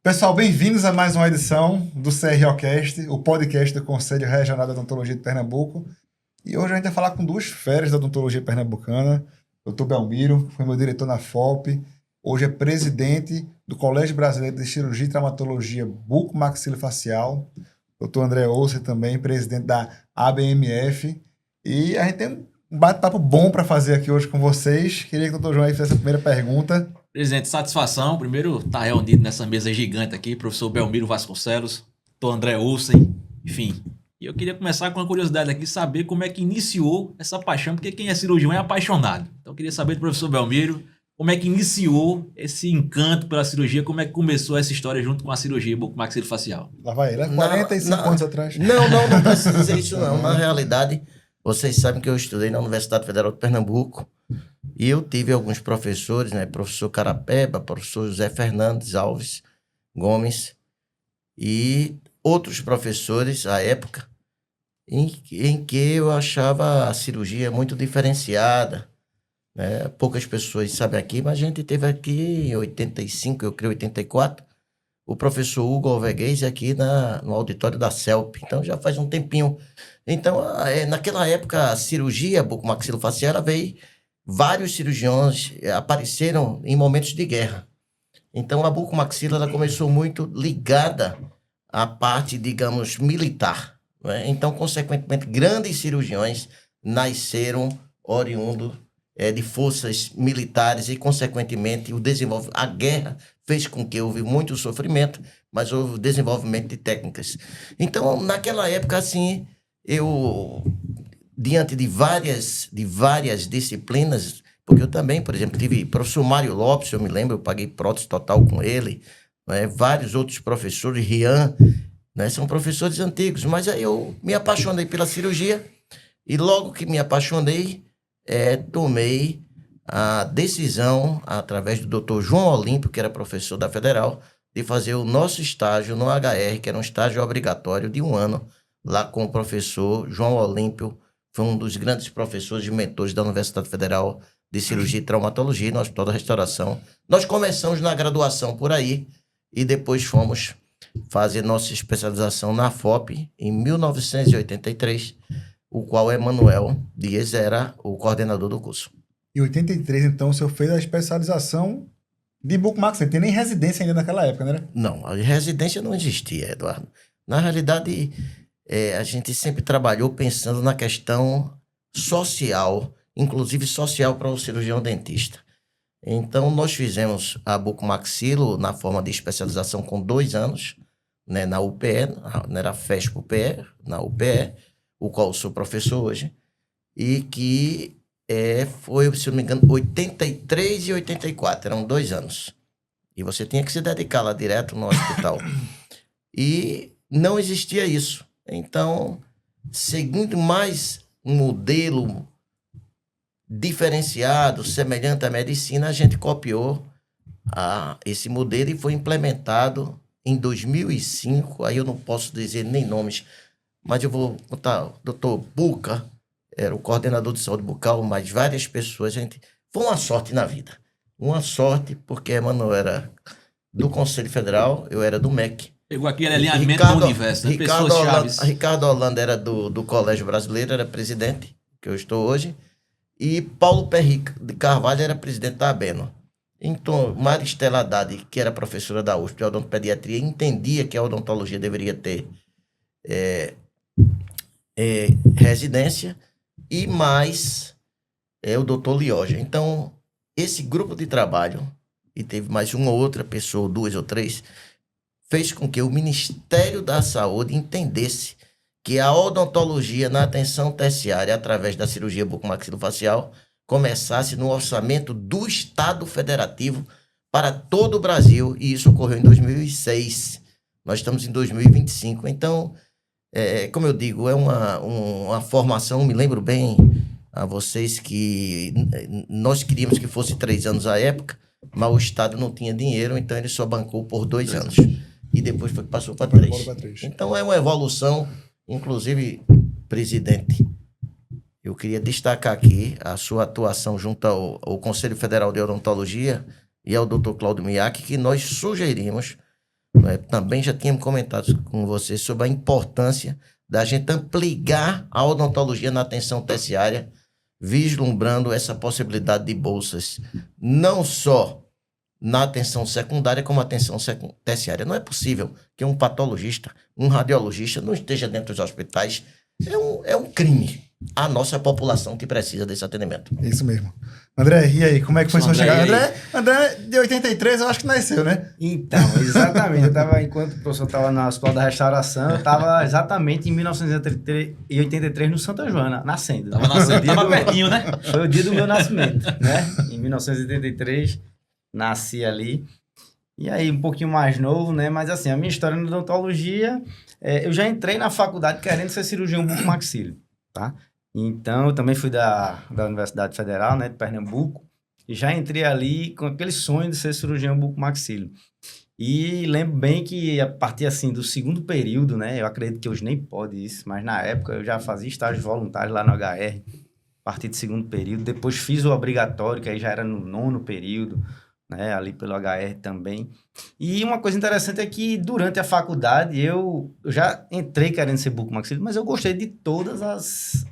Pessoal, bem-vindos a mais uma edição do CROcast, o podcast do Conselho Regional da Odontologia de Pernambuco. E hoje a gente vai falar com duas feras da odontologia pernambucana. Dr. Belmiro, foi meu diretor na FOP, hoje é presidente do Colégio Brasileiro de Cirurgia e Traumatologia Buco-Maxilofacial. Dr. André Osser também, presidente da ABMF. E a gente tem um bate-papo bom para fazer aqui hoje com vocês. Queria que o Dr. João aí fizesse a primeira pergunta. Presidente, satisfação. Primeiro, estar reunido nessa mesa gigante aqui, professor Belmiro Vasconcelos, doutor André Olsen, enfim. E eu queria começar com uma curiosidade aqui, saber como é que iniciou essa paixão, porque quem é cirurgião é apaixonado. Então eu queria saber do professor Belmiro, como é que iniciou esse encanto pela cirurgia, como é que começou essa história junto com a cirurgia bucomaxilofacial. Lá vai ele, 45 anos atrás. Não precisa dizer isso não. Na realidade, vocês sabem que eu estudei na Universidade Federal de Pernambuco e eu tive alguns professores, né? Professor Carapeba, professor José Fernandes Alves Gomes e outros professores à época em que eu achava a cirurgia muito diferenciada, né? Poucas pessoas sabem aqui, mas a gente teve aqui em 85, eu creio 84, o professor Hugo Alveguez aqui no auditório da CELP. Então já faz um tempinho. Então, naquela época, a cirurgia bucomaxilofacial, ela veio, vários cirurgiões apareceram em momentos de guerra. Então a bucomaxila, ela começou muito ligada à parte, digamos, militar, né? Então, consequentemente, grandes cirurgiões nasceram oriundos de forças militares e, consequentemente, a guerra fez com que houve muito sofrimento, mas houve desenvolvimento de técnicas. Então, naquela época, assim, eu, diante de várias disciplinas, porque eu também, por exemplo, tive professor Mário Lopes, eu me lembro, eu paguei prótese total com ele, né? Vários outros professores, Rian, né? São professores antigos, mas aí eu me apaixonei pela cirurgia e logo que me apaixonei, tomei a decisão, através do Dr. João Olímpio, que era professor da Federal, de fazer o nosso estágio no HR, que era um estágio obrigatório de 1 ano, lá com o professor João Olímpio, foi um dos grandes professores e mentores da Universidade Federal de Cirurgia e Traumatologia, no Hospital da Restauração. Nós começamos na graduação por aí e depois fomos fazer nossa especialização na FOP em 1983, o qual Emanuel Dias era o coordenador do curso. Em 83, então, o senhor fez a especialização de bucomax. Não tem nem residência ainda naquela época, né? Não, a residência não existia, Eduardo. Na realidade, a gente sempre trabalhou pensando na questão social, inclusive social para o cirurgião dentista. Então, nós fizemos a bucomaxilo na forma de especialização com 2 anos, né, na UPE, era FESP-UPE, na UPE, o qual eu sou professor hoje, e que foi, se não me engano, 83 e 84, eram 2 anos. E você tinha que se dedicar lá direto no hospital. E não existia isso. Então, seguindo mais um modelo diferenciado, semelhante à medicina, a gente copiou esse modelo e foi implementado em 2005. Aí eu não posso dizer nem nomes, mas eu vou contar. O doutor Buca era o coordenador de saúde bucal, mas várias pessoas. Foi uma sorte na vida. Uma sorte, porque Emanuel era do Conselho Federal, eu era do MEC. Pegou aquele alinhamento do universo, né? Pessoas chaves. Ricardo Holanda era do Colégio Brasileiro, era presidente, que eu estou hoje. E Paulo Perry de Carvalho era presidente da ABENO. Então, Maristela Haddad, que era professora da USP de odontopediatria, entendia que a odontologia deveria ter residência, e mais o doutor Lioja. Então, esse grupo de trabalho, e teve mais uma ou outra pessoa, 2 ou 3, fez com que o Ministério da Saúde entendesse que a odontologia na atenção terciária, através da cirurgia bucomaxilofacial, começasse no orçamento do Estado Federativo para todo o Brasil, e isso ocorreu em 2006. Nós estamos em 2025. Então, como eu digo, é uma formação, me lembro bem a vocês que nós queríamos que fosse 3 anos à época, mas o Estado não tinha dinheiro, então ele só bancou por 2 anos. E depois passou para 3. Então é uma evolução, inclusive, presidente. Eu queria destacar aqui a sua atuação junto ao Conselho Federal de Odontologia e ao Dr. Cláudio Miak, que nós sugerimos né? Também já tínhamos comentado com você sobre a importância da gente ampliar a odontologia na atenção terciária, vislumbrando essa possibilidade de bolsas, não só na atenção secundária, como atenção terciária. Não é possível que um patologista, um radiologista não esteja dentro dos hospitais. É um crime a nossa população que precisa desse atendimento. Isso mesmo. André, e aí, como é que foi sua André, chegada? André, de 83, eu acho que nasceu, né? Então, exatamente. Enquanto o professor estava na Escola da Restauração, eu estava exatamente em 1983 no Santa Joana, nascendo. Tava nascendo, tava pertinho, né? Foi o dia do meu nascimento, né? Em 1983, nasci ali. E aí, um pouquinho mais novo, né? Mas assim, a minha história na odontologia, eu já entrei na faculdade querendo ser cirurgião bucomaxilo, tá? Então, eu também fui da Universidade Federal, né, de Pernambuco, e já entrei ali com aquele sonho de ser cirurgião bucomaxilo. E lembro bem que a partir, assim, do segundo período, né, eu acredito que hoje nem pode isso, mas na época eu já fazia estágio voluntário lá no HR, a partir do segundo período. Depois fiz o obrigatório, que aí já era no 9º período, né, ali pelo HR também. E uma coisa interessante é que durante a faculdade eu já entrei querendo ser bucomaxilo, mas eu gostei de todas as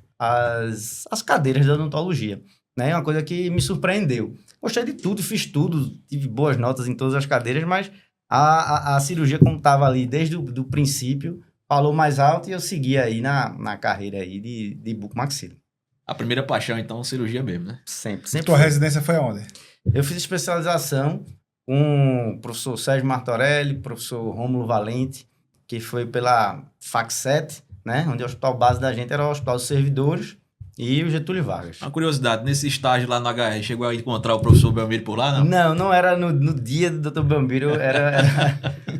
cadeiras de odontologia, né? Uma coisa que me surpreendeu. Gostei de tudo, fiz tudo, tive boas notas em todas as cadeiras, mas a cirurgia, como estava ali desde o princípio, falou mais alto e eu segui aí na carreira aí de bucomaxilo. A primeira paixão, então, cirurgia mesmo, né? Sempre. Tua residência foi onde? Eu fiz especialização com o professor Sérgio Martorelli, professor Rômulo Valente, que foi pela FAC7, né? Onde o hospital base da gente era o Hospital dos Servidores e o Getúlio Vargas. Uma curiosidade, nesse estágio lá no HR, chegou a encontrar o professor Belmiro por lá, não? Não era no dia do Dr. Belmiro,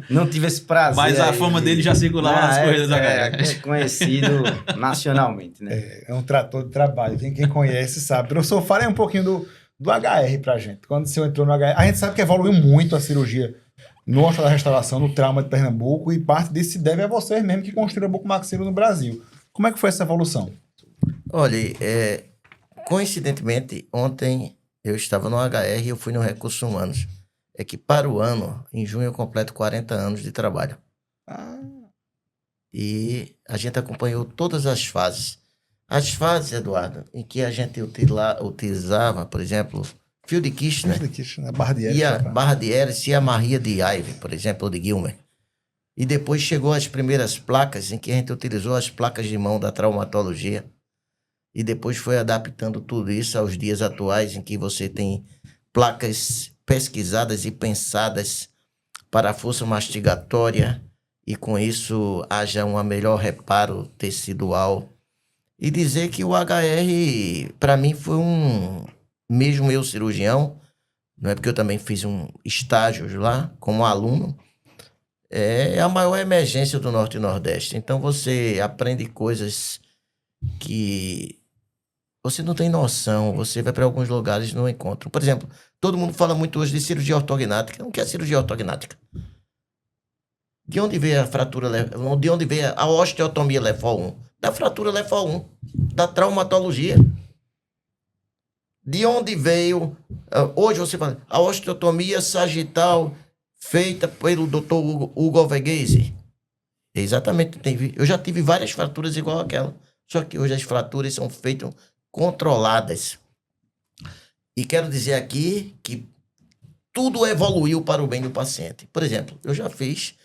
não tive esse prazer. Mas a fama dele já circulava nas corridas do HR. É conhecido nacionalmente, né? É um trator de trabalho. Quem conhece sabe. Professor, fale um pouquinho do HR pra gente. Quando o senhor entrou no HR, a gente sabe que evoluiu muito a cirurgia no Hospital da Restauração, no trauma de Pernambuco, e parte disso se deve a vocês mesmo que construíram o bucomaxilo no Brasil. Como é que foi essa evolução? Olha, coincidentemente, ontem eu estava no HR e eu fui no Recursos Humanos. É que para o ano, em junho, eu completo 40 anos de trabalho. E a gente acompanhou todas as fases. As fases, Eduardo, em que a gente utilizava, por exemplo, fio de Kirchner, Barra de Eres, e a Barra de Eres e a Maria de Ive, por exemplo, ou de Gilmer. E depois chegou as primeiras placas em que a gente utilizou as placas de mão da traumatologia. E depois foi adaptando tudo isso aos dias atuais, em que você tem placas pesquisadas e pensadas para a força mastigatória, e com isso haja um melhor reparo tecidual. E dizer que o HR, para mim, foi mesmo eu cirurgião, não é porque eu também fiz estágios lá como aluno, é a maior emergência do Norte e Nordeste. Então você aprende coisas que você não tem noção, você vai para alguns lugares e não encontra. Por exemplo, todo mundo fala muito hoje de cirurgia ortognática. O que é cirurgia ortognática? De onde veio a fratura, de onde veio a osteotomia LEFO 1? Da fratura LEFO 1, da traumatologia. De onde veio, hoje você fala, a osteotomia sagital feita pelo Dr. Hugo Alveghese? Exatamente, eu já tive várias fraturas igual aquela, só que hoje as fraturas são feitas controladas. E quero dizer aqui que tudo evoluiu para o bem do paciente. Por exemplo, eu já fiz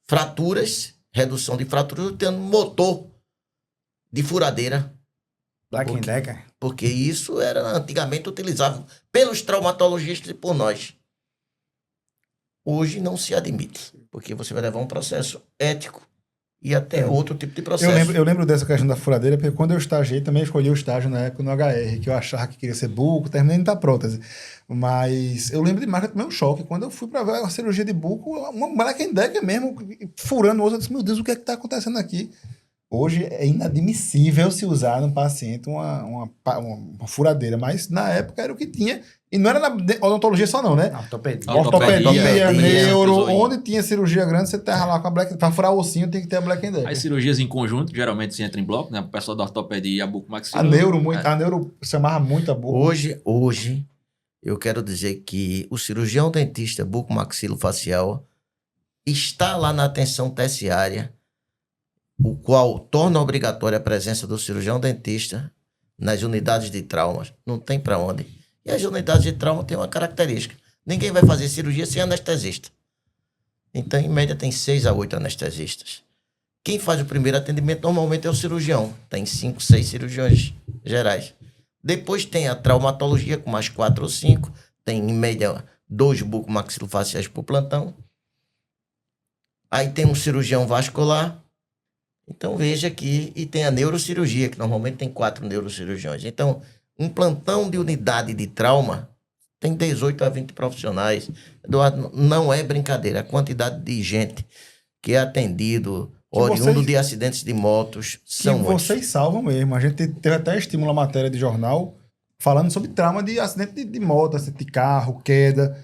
fraturas, redução de fraturas, tendo motor de furadeira. Black Decker. Porque isso era antigamente utilizável pelos traumatologistas e por nós. Hoje não se admite, porque você vai levar um processo ético e até outro tipo de processo. Eu lembro dessa questão da furadeira, porque quando eu estagiei, também escolhi o estágio na época no HR, que eu achava que queria ser buco, terminei indo pra prótese. Mas eu lembro demais que eu tomei um choque. Quando eu fui pra ver a cirurgia de buco, uma Black Decker mesmo, furando o osso, eu disse, meu Deus, o que é que tá acontecendo aqui? Hoje é inadmissível se usar num paciente uma furadeira, mas na época era o que tinha. E não era na odontologia só não, né? Ortopedia, neuro, onde tinha cirurgia grande, você terra lá com a Black. Para furar o ossinho tem que ter a Black Decker. As cirurgias em conjunto, geralmente se entra em bloco, né? O pessoal da ortopedia e a bucomaxilo. A neuro chamava muito a boca. Hoje, eu quero dizer que o cirurgião dentista bucomaxilofacial está lá na atenção terciária, o qual torna obrigatória a presença do cirurgião dentista nas unidades de traumas. Não tem para onde. E as unidades de trauma têm uma característica. Ninguém vai fazer cirurgia sem anestesista. Então, em média, tem 6 a 8 anestesistas. Quem faz o primeiro atendimento normalmente é o cirurgião. Tem 5, 6 cirurgiões gerais. Depois tem a traumatologia com mais 4 ou 5. Tem, em média, 2 bucomaxilofaciais por plantão. Aí tem um cirurgião vascular. Então, veja aqui. E tem a neurocirurgia, que normalmente tem 4 neurocirurgiões. Então, um plantão de unidade de trauma tem 18 a 20 profissionais. Eduardo, não é brincadeira. A quantidade de gente que é atendido, oriundo de acidentes de motos, são muitos. Vocês salvam mesmo. A gente teve até estímulo a matéria de jornal falando sobre trauma de acidente de moto, acidente de carro, queda.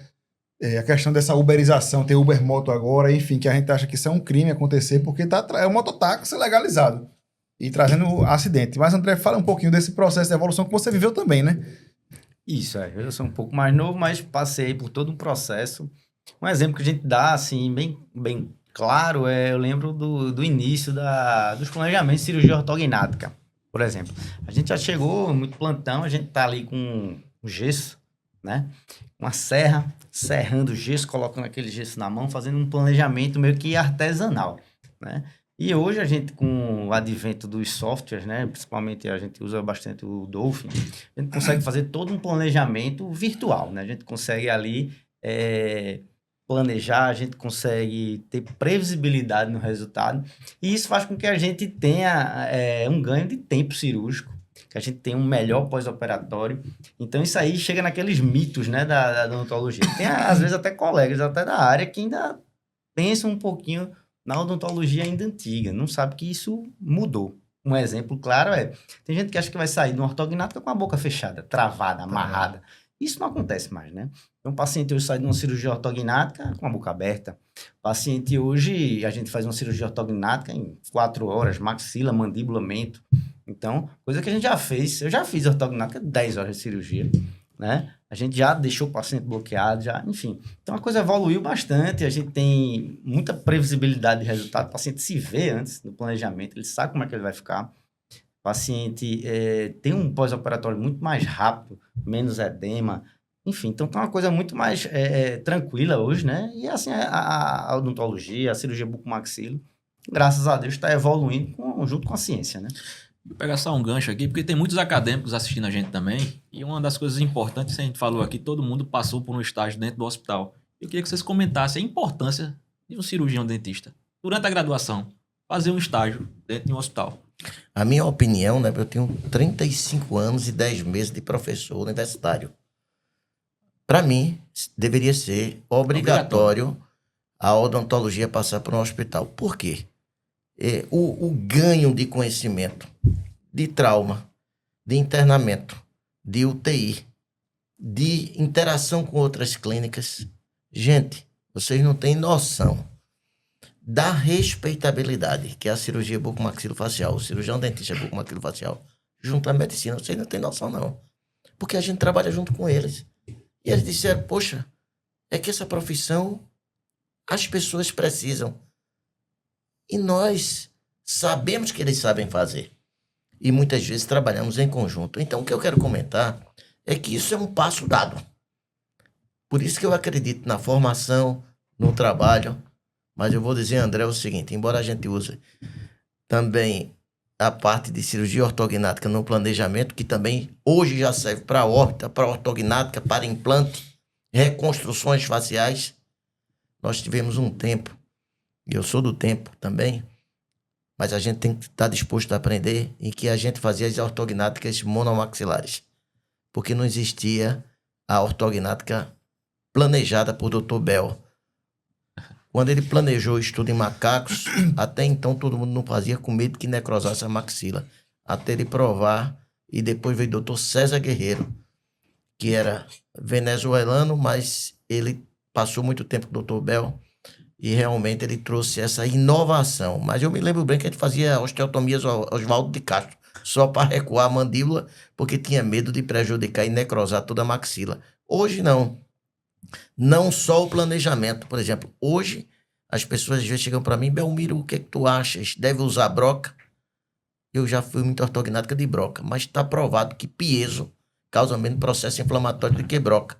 A questão dessa uberização, tem Uber Moto agora, enfim, que a gente acha que isso é um crime acontecer porque é o mototáxi legalizado e trazendo acidente. Mas, André, fala um pouquinho desse processo de evolução que você viveu também, né? Isso, eu sou um pouco mais novo, mas passei por todo um processo. Um exemplo que a gente dá, assim, bem claro, eu lembro do início dos planejamentos de cirurgia ortognática, por exemplo. A gente já chegou muito plantão, a gente tá ali com um gesso, né? Uma serra, serrando o gesso, colocando aquele gesso na mão, fazendo um planejamento meio que artesanal, né? E hoje a gente, com o advento dos softwares, né, principalmente a gente usa bastante o Dolphin, a gente consegue fazer todo um planejamento virtual, né? A gente consegue ali planejar, a gente consegue ter previsibilidade no resultado, e isso faz com que a gente tenha um ganho de tempo cirúrgico, que a gente tenha um melhor pós-operatório. Então isso aí chega naqueles mitos, né, da odontologia. Tem às vezes até colegas até da área que ainda pensam um pouquinho na odontologia ainda antiga, não sabe que isso mudou. Um exemplo claro tem gente que acha que vai sair de uma ortognática com a boca fechada, travada, amarrada. Isso não acontece mais, né? Então, o paciente hoje sai de uma cirurgia ortognática com a boca aberta. O paciente hoje, a gente faz uma cirurgia ortognática em 4 horas, maxila, mandíbula, mento. Então, coisa que a gente já fez, eu já fiz ortognática 10 horas de cirurgia, né? A gente já deixou o paciente bloqueado, enfim. Então, a coisa evoluiu bastante, a gente tem muita previsibilidade de resultado, o paciente se vê antes do planejamento, ele sabe como é que ele vai ficar. O paciente tem um pós-operatório muito mais rápido, menos edema, enfim. Então, tá uma coisa muito mais tranquila hoje, né? E assim, a odontologia, a cirurgia bucomaxilo, graças a Deus, está evoluindo junto com a ciência, né? Vou pegar só um gancho aqui, porque tem muitos acadêmicos assistindo a gente também, e uma das coisas importantes que a gente falou aqui, todo mundo passou por um estágio dentro do hospital. Eu queria que vocês comentassem a importância de um cirurgião dentista, durante a graduação, fazer um estágio dentro de um hospital. A minha opinião, né, eu tenho 35 anos e 10 meses de professor universitário. Para mim, deveria ser obrigatório a odontologia passar por um hospital. Por quê? O ganho de conhecimento, de trauma, de internamento, de UTI, de interação com outras clínicas. Gente, vocês não têm noção da respeitabilidade que é a cirurgia bucomaxilofacial, o cirurgião dentista bucomaxilofacial, junto à medicina. Vocês não têm noção, não. Porque a gente trabalha junto com eles. E eles disseram, poxa, é que essa profissão as pessoas precisam. E nós sabemos que eles sabem fazer. E muitas vezes trabalhamos em conjunto. Então, o que eu quero comentar é que isso é um passo dado. Por isso que eu acredito na formação, no trabalho. Mas eu vou dizer, André, o seguinte, embora a gente use também a parte de cirurgia ortognática no planejamento, que também hoje já serve para órbita, para ortognática, para implante, reconstruções faciais, nós tivemos um tempo, e eu sou do tempo também, mas a gente tem que estar disposto a aprender, em que a gente fazia as ortognáticas monomaxilares, porque não existia a ortognática planejada por Dr. Bell. Quando ele planejou o estudo em macacos, até então todo mundo não fazia com medo que necrosasse a maxila. Até ele provar, e depois veio o Dr. César Guerreiro, que era venezuelano, mas ele passou muito tempo com o Dr. Bell, e realmente ele trouxe essa inovação. Mas eu me lembro bem que a gente fazia osteotomias Oswaldo de Castro, só para recuar a mandíbula, porque tinha medo de prejudicar e necrosar toda a maxila. Hoje não. Não só o planejamento. Por exemplo, hoje As pessoas às vezes chegam para mim, Belmiro, o que é que tu achas? Deve usar broca? Eu já fui muito ortognática de broca, mas está provado que piezo causa menos processo inflamatório do que broca.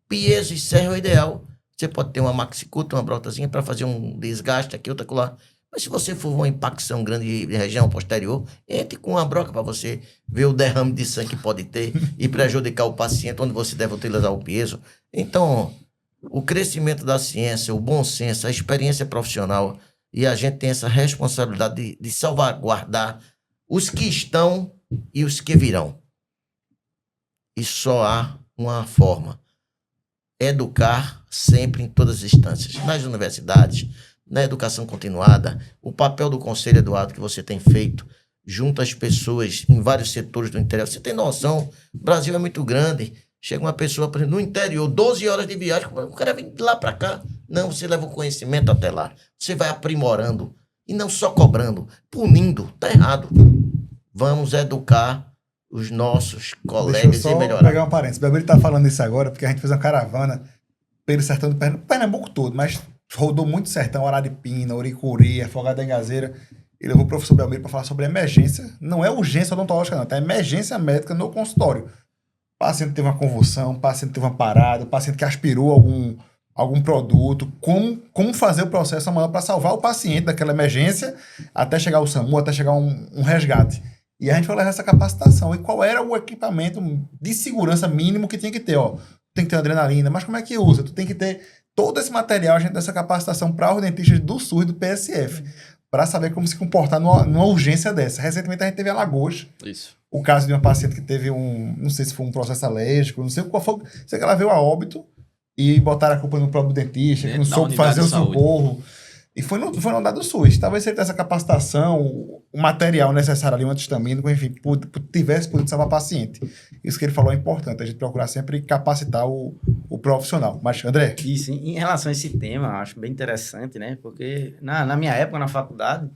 Piezo e serra é o ideal. Você pode ter uma maxiculta, uma brotazinha para fazer um desgaste aqui, outra lá. Mas se você for uma impacção grande de região posterior, entre com uma broca para você ver o derrame de sangue que pode ter e prejudicar o paciente, onde você deve utilizar o piezo. Então, o crescimento da ciência, o bom senso, a experiência profissional, e a gente tem essa responsabilidade de salvaguardar os que estão e os que virão. E só há uma forma: educar sempre em todas as instâncias, nas universidades, na educação continuada, o papel do Conselho Eduardo que você tem feito junto às pessoas em vários setores do interior. Você tem noção, o Brasil é muito grande, chega uma pessoa, por exemplo, no interior, 12 horas de viagem, o cara vem de lá para cá. Não, você leva o conhecimento até lá, você vai aprimorando, e não só cobrando, punindo, tá errado. Vamos educar os nossos colegas Deixa eu e só melhorar. pegar um parênteses. O Belmiro tá falando isso agora porque a gente fez uma caravana pelo sertão do Pernambuco todo, mas rodou muito sertão, Araripina, Oricuri, Afogado da Engazeira. E levou o professor Belmiro para falar sobre emergência. Não é urgência odontológica, não. Tá emergência médica no consultório. O paciente teve uma convulsão, o paciente teve uma parada, o paciente que aspirou algum produto. Como fazer o processo amanhã para salvar o paciente daquela emergência até chegar o SAMU, até chegar um resgate. E a gente foi levar essa capacitação. E qual era o equipamento de segurança mínimo que tinha que ter? Ó, tem que ter adrenalina, mas como é que usa? Tu tem que ter todo esse material, a gente dá essa capacitação para os dentistas do SUS e do PSF, para saber como se comportar numa urgência dessa. Recentemente a gente teve em Alagoas Isso. o caso de uma paciente que teve não sei se foi um processo alérgico, não sei qual foi, sei que ela veio a óbito e botaram a culpa no próprio dentista, que não Da soube unidade fazer de o saúde. socorro. E foi no andar do SUS. Talvez se ele tivesse essa capacitação, o material necessário ali, um antihistamínico, enfim, tivesse podido salvar o paciente. Isso que ele falou é importante, a gente procurar sempre capacitar o profissional. Mas, André, Isso, em relação a esse tema, eu acho bem interessante, né? Porque na minha época, na faculdade,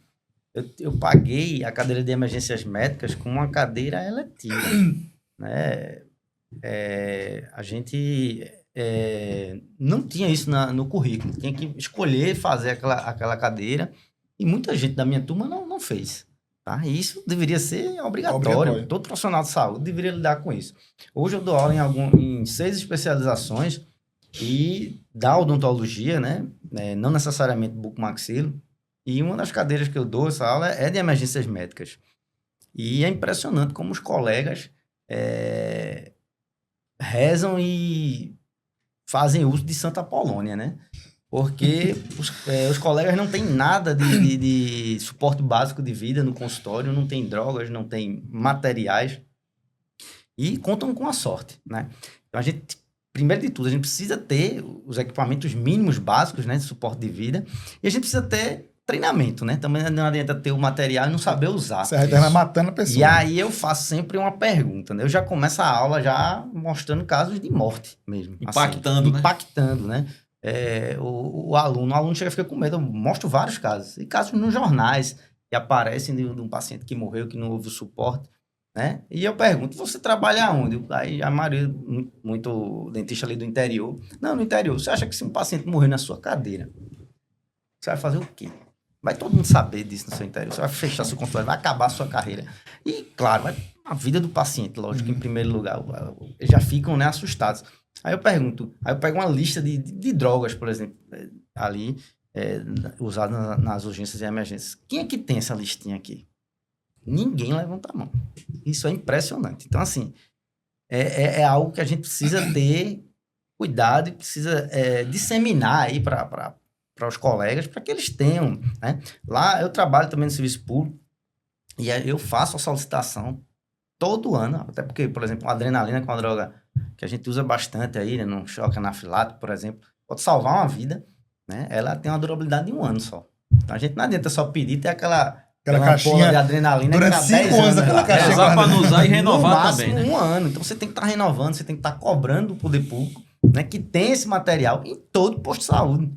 eu paguei a cadeira de emergências médicas com uma cadeira eletiva, né? A gente não tinha isso no currículo, tinha que escolher fazer aquela cadeira, e muita gente da minha turma não fez. Tá? E isso deveria ser obrigatório. Todo profissional de saúde deveria lidar com isso. Hoje eu dou aula em 6 especializações e da odontologia, né? Não necessariamente bucomaxilo. E uma das cadeiras que eu dou essa aula é de emergências médicas. E é impressionante como os colegas rezam e fazem uso de Santa Polônia, né? Porque os colegas não têm nada de suporte básico de vida no consultório, não tem drogas, não tem materiais e contam com a sorte, né? Então, primeiro de tudo, a gente precisa ter os equipamentos mínimos básicos, né, de suporte de vida, e a gente precisa ter treinamento, né? Também não adianta ter o material e não saber usar. você vai matando a pessoa. E aí eu faço sempre uma pergunta, né? Eu já começo a aula já mostrando casos de morte mesmo. Impactando, né? Impactando, né? O aluno chega a ficar com medo. Eu mostro vários casos. E casos nos jornais que aparecem de um paciente que morreu, que não houve o suporte, né? E eu pergunto, você trabalha onde? Aí a maioria, muito dentista ali do interior. Não, no interior. Você acha que se um paciente morrer na sua cadeira, você vai fazer o quê? Vai todo mundo saber disso no seu interior. Você vai fechar seu consultório, vai acabar a sua carreira. E, claro, a vida do paciente, lógico, em primeiro lugar. Eles já ficam, né, assustados. Aí eu pego uma lista de drogas, por exemplo, ali, usadas nas urgências e emergências. Quem é que tem essa listinha aqui? Ninguém levanta a mão. Isso é impressionante. Então, assim, é algo que a gente precisa ter cuidado e precisa disseminar aí para os colegas, para que eles tenham, né? Lá eu trabalho também no serviço público e eu faço a solicitação todo ano, até porque, por exemplo, a adrenalina, que é uma droga que a gente usa bastante aí, né, no choque anafilático, por exemplo, pode salvar uma vida, né? Ela tem uma durabilidade de 1 ano só. Então a gente não adianta só pedir, ter aquela caixinha de adrenalina durante que dá 5 anos, aquela caixinha Usar para não usar e no renovar máximo também, né? 1 ano. Então você tem que estar renovando, você tem que estar cobrando do poder público, né, que tem esse material em todo posto de saúde.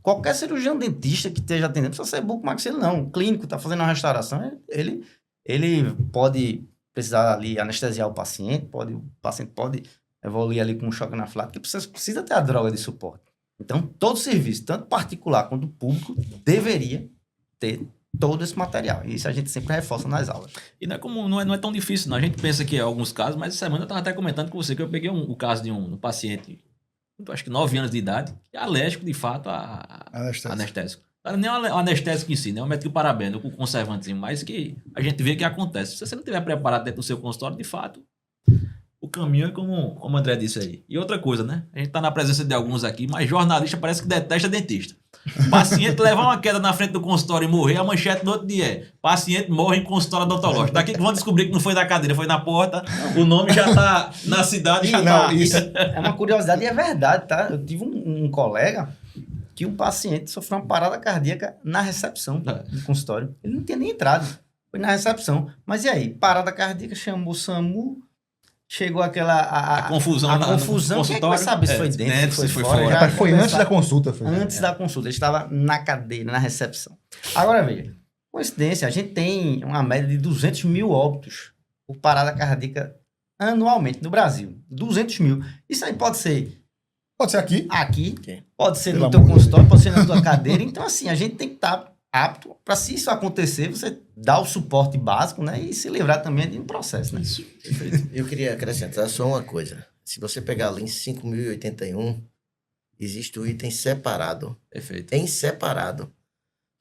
Qualquer cirurgião dentista que esteja atendendo, não precisa ser bucomaxilo, não. O clínico está fazendo uma restauração, ele pode precisar ali anestesiar o paciente, o paciente pode evoluir ali com um choque anafilático, que precisa ter a droga de suporte. Então, todo serviço, tanto particular quanto público, deveria ter todo esse material. E isso a gente sempre reforça nas aulas. E não é tão difícil, não. A gente pensa que é alguns casos, mas essa semana eu estava até comentando com você que eu peguei o caso de um paciente, acho que 9 anos de idade, que é alérgico, de fato, a anestésico. Não é um anestésico em si, não é um método parabénico com conservantezinho, mas que a gente vê que acontece. Se você não estiver preparado dentro do seu consultório, de fato, o caminho é como o André disse aí. E outra coisa, né? A gente está na presença de alguns aqui, mas jornalista parece que detesta dentista. Paciente levar uma queda na frente do consultório e morrer, a manchete do outro dia é: paciente morre em consultório odontológico. Daqui que vão descobrir que não foi na cadeira, foi na porta, o nome já tá na cidade, já tá. Isso. É uma curiosidade e é verdade, tá? Eu tive um colega que um paciente sofreu uma parada cardíaca na recepção do consultório. Ele não tinha nem entrado, foi na recepção. Mas e aí? Parada cardíaca, chamou o SAMU, chegou aquela... confusão. A confusão, quem é que vai saber se foi dentro, se foi fora? Mas foi antes da consulta. Antes da consulta, ele estava na cadeira, na recepção. Agora veja, coincidência, a gente tem uma média de 200 mil óbitos por parada cardíaca anualmente no Brasil. 200 mil. Isso aí pode ser... Pode ser aqui. Aqui, pode ser Pelo no teu amor de consultório, pode ser na tua cadeira. Então, assim, a gente tem que estar apto para, se isso acontecer, você dar o suporte básico, né? E se livrar também de um processo, né? Isso. Eu queria acrescentar só uma coisa. Se você pegar ali em 5.081, existe um item separado, Perfeito. em separado,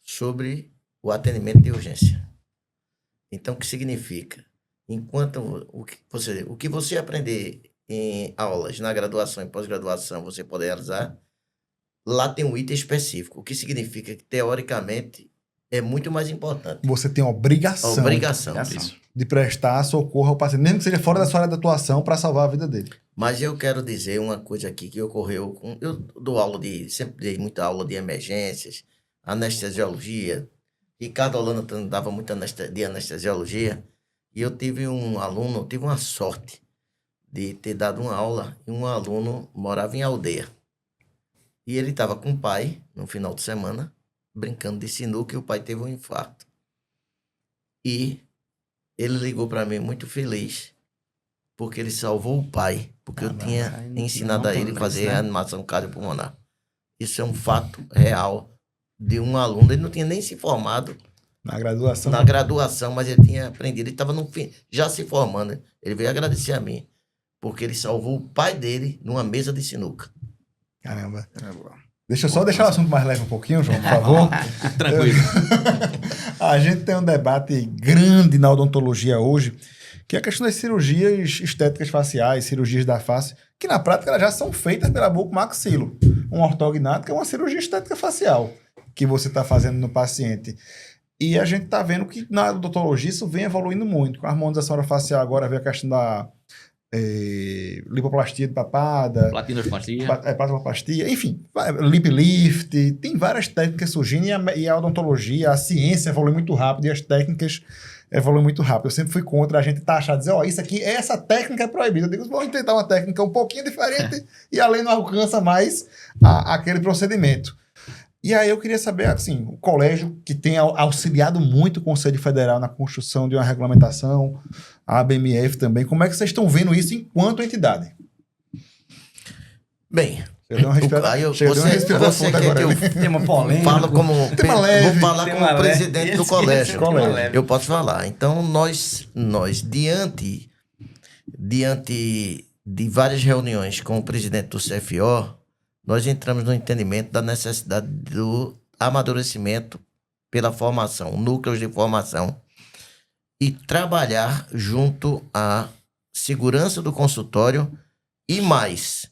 sobre o atendimento de urgência. Então, o que significa? Enquanto o que você aprender em aulas, na graduação e pós-graduação, você pode realizar, lá tem um item específico, o que significa que, teoricamente, é muito mais importante. Você tem a obrigação Isso. de prestar socorro ao paciente, mesmo que seja fora da sua área de atuação, para salvar a vida dele. Mas eu quero dizer uma coisa aqui que ocorreu. Eu dou aula sempre dei muita aula de emergências, anestesiologia. Ricardo Holanda dava muita de anestesiologia. E eu tive uma sorte de ter dado uma aula e um aluno morava em aldeia. E ele estava com o pai, no final de semana, brincando de sinuca, e o pai teve um infarto. E ele ligou para mim muito feliz, porque ele salvou o pai, porque eu tinha ensinado a ele a fazer reanimação cardiopulmonar. Isso é um fato real de um aluno. Ele não tinha nem se formado Na graduação. na graduação, mas ele tinha aprendido. Ele estava já se formando. Ele veio agradecer a mim, porque ele salvou o pai dele numa mesa de sinuca. Caramba. Deixa eu só deixar o assunto mais leve um pouquinho, João, por favor. Tranquilo. A gente tem um debate grande na odontologia hoje, que é a questão das cirurgias estéticas faciais, cirurgias da face, que na prática elas já são feitas pela bucomaxilo. Um ortognático é uma cirurgia estética facial que você está fazendo no paciente. E a gente está vendo que na odontologia isso vem evoluindo muito. Com a harmonização orofacial agora veio a questão da lipoplastia de papada, platinoplastia, enfim, lip lift, tem várias técnicas surgindo e a odontologia, a ciência evolui muito rápido e as técnicas evoluem muito rápido. Eu sempre fui contra a gente taxar, dizer, isso aqui, essa técnica é proibida. Eu digo, vamos tentar uma técnica um pouquinho diferente e a lei não alcança mais aquele procedimento. E aí eu queria saber, assim, o colégio que tem auxiliado muito o Conselho Federal na construção de uma regulamentação, a ABMF também, como é que vocês estão vendo isso enquanto entidade? Bem, Eu dei uma respirada fundo agora. Tema polêmico. Falo como, Tema leve. vou falar como presidente do colégio. Colégio. Eu posso falar. Então, nós diante de várias reuniões com o presidente do CFO, nós entramos no entendimento da necessidade do amadurecimento pela formação, núcleos de formação, e trabalhar junto à segurança do consultório e mais,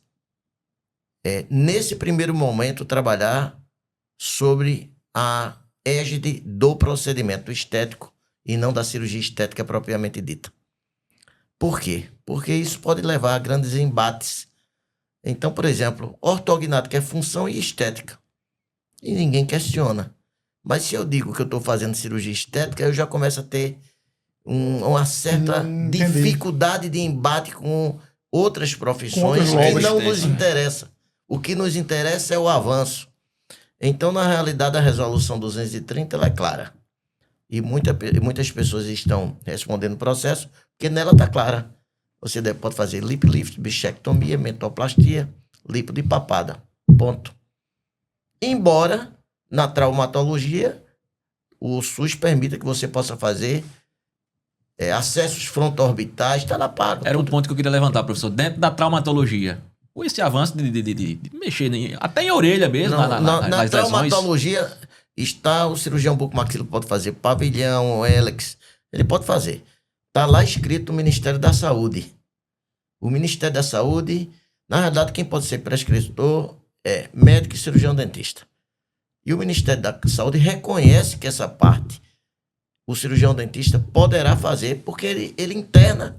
nesse primeiro momento, trabalhar sobre a égide do procedimento estético e não da cirurgia estética propriamente dita. Por quê? Porque isso pode levar a grandes embates. Então, por exemplo, ortognática é função e estética. E ninguém questiona. Mas se eu digo que eu estou fazendo cirurgia estética, eu já começo a ter uma certa dificuldade de embate com outras profissões que não nos interessa. O que nos interessa é o avanço. Então, na realidade, a resolução 230 ela é clara. E muitas pessoas estão respondendo o processo, porque nela está clara. Você pode fazer lip lift, bichectomia, mentoplastia, lipo de papada. Ponto. Embora, na traumatologia, o SUS permita que você possa fazer acessos fronto-orbitais, está lá pago. Era um ponto que eu queria levantar, professor. Dentro da traumatologia, com esse avanço de mexer até em orelha mesmo, Não, nas lesões. traumatologia está o cirurgião bucomaxilo pode fazer pavilhão, hélice, ele pode fazer. Está lá escrito no Ministério da Saúde. O Ministério da Saúde, na verdade, quem pode ser prescritor é médico e cirurgião dentista. E o Ministério da Saúde reconhece que essa parte o cirurgião dentista poderá fazer, porque ele interna,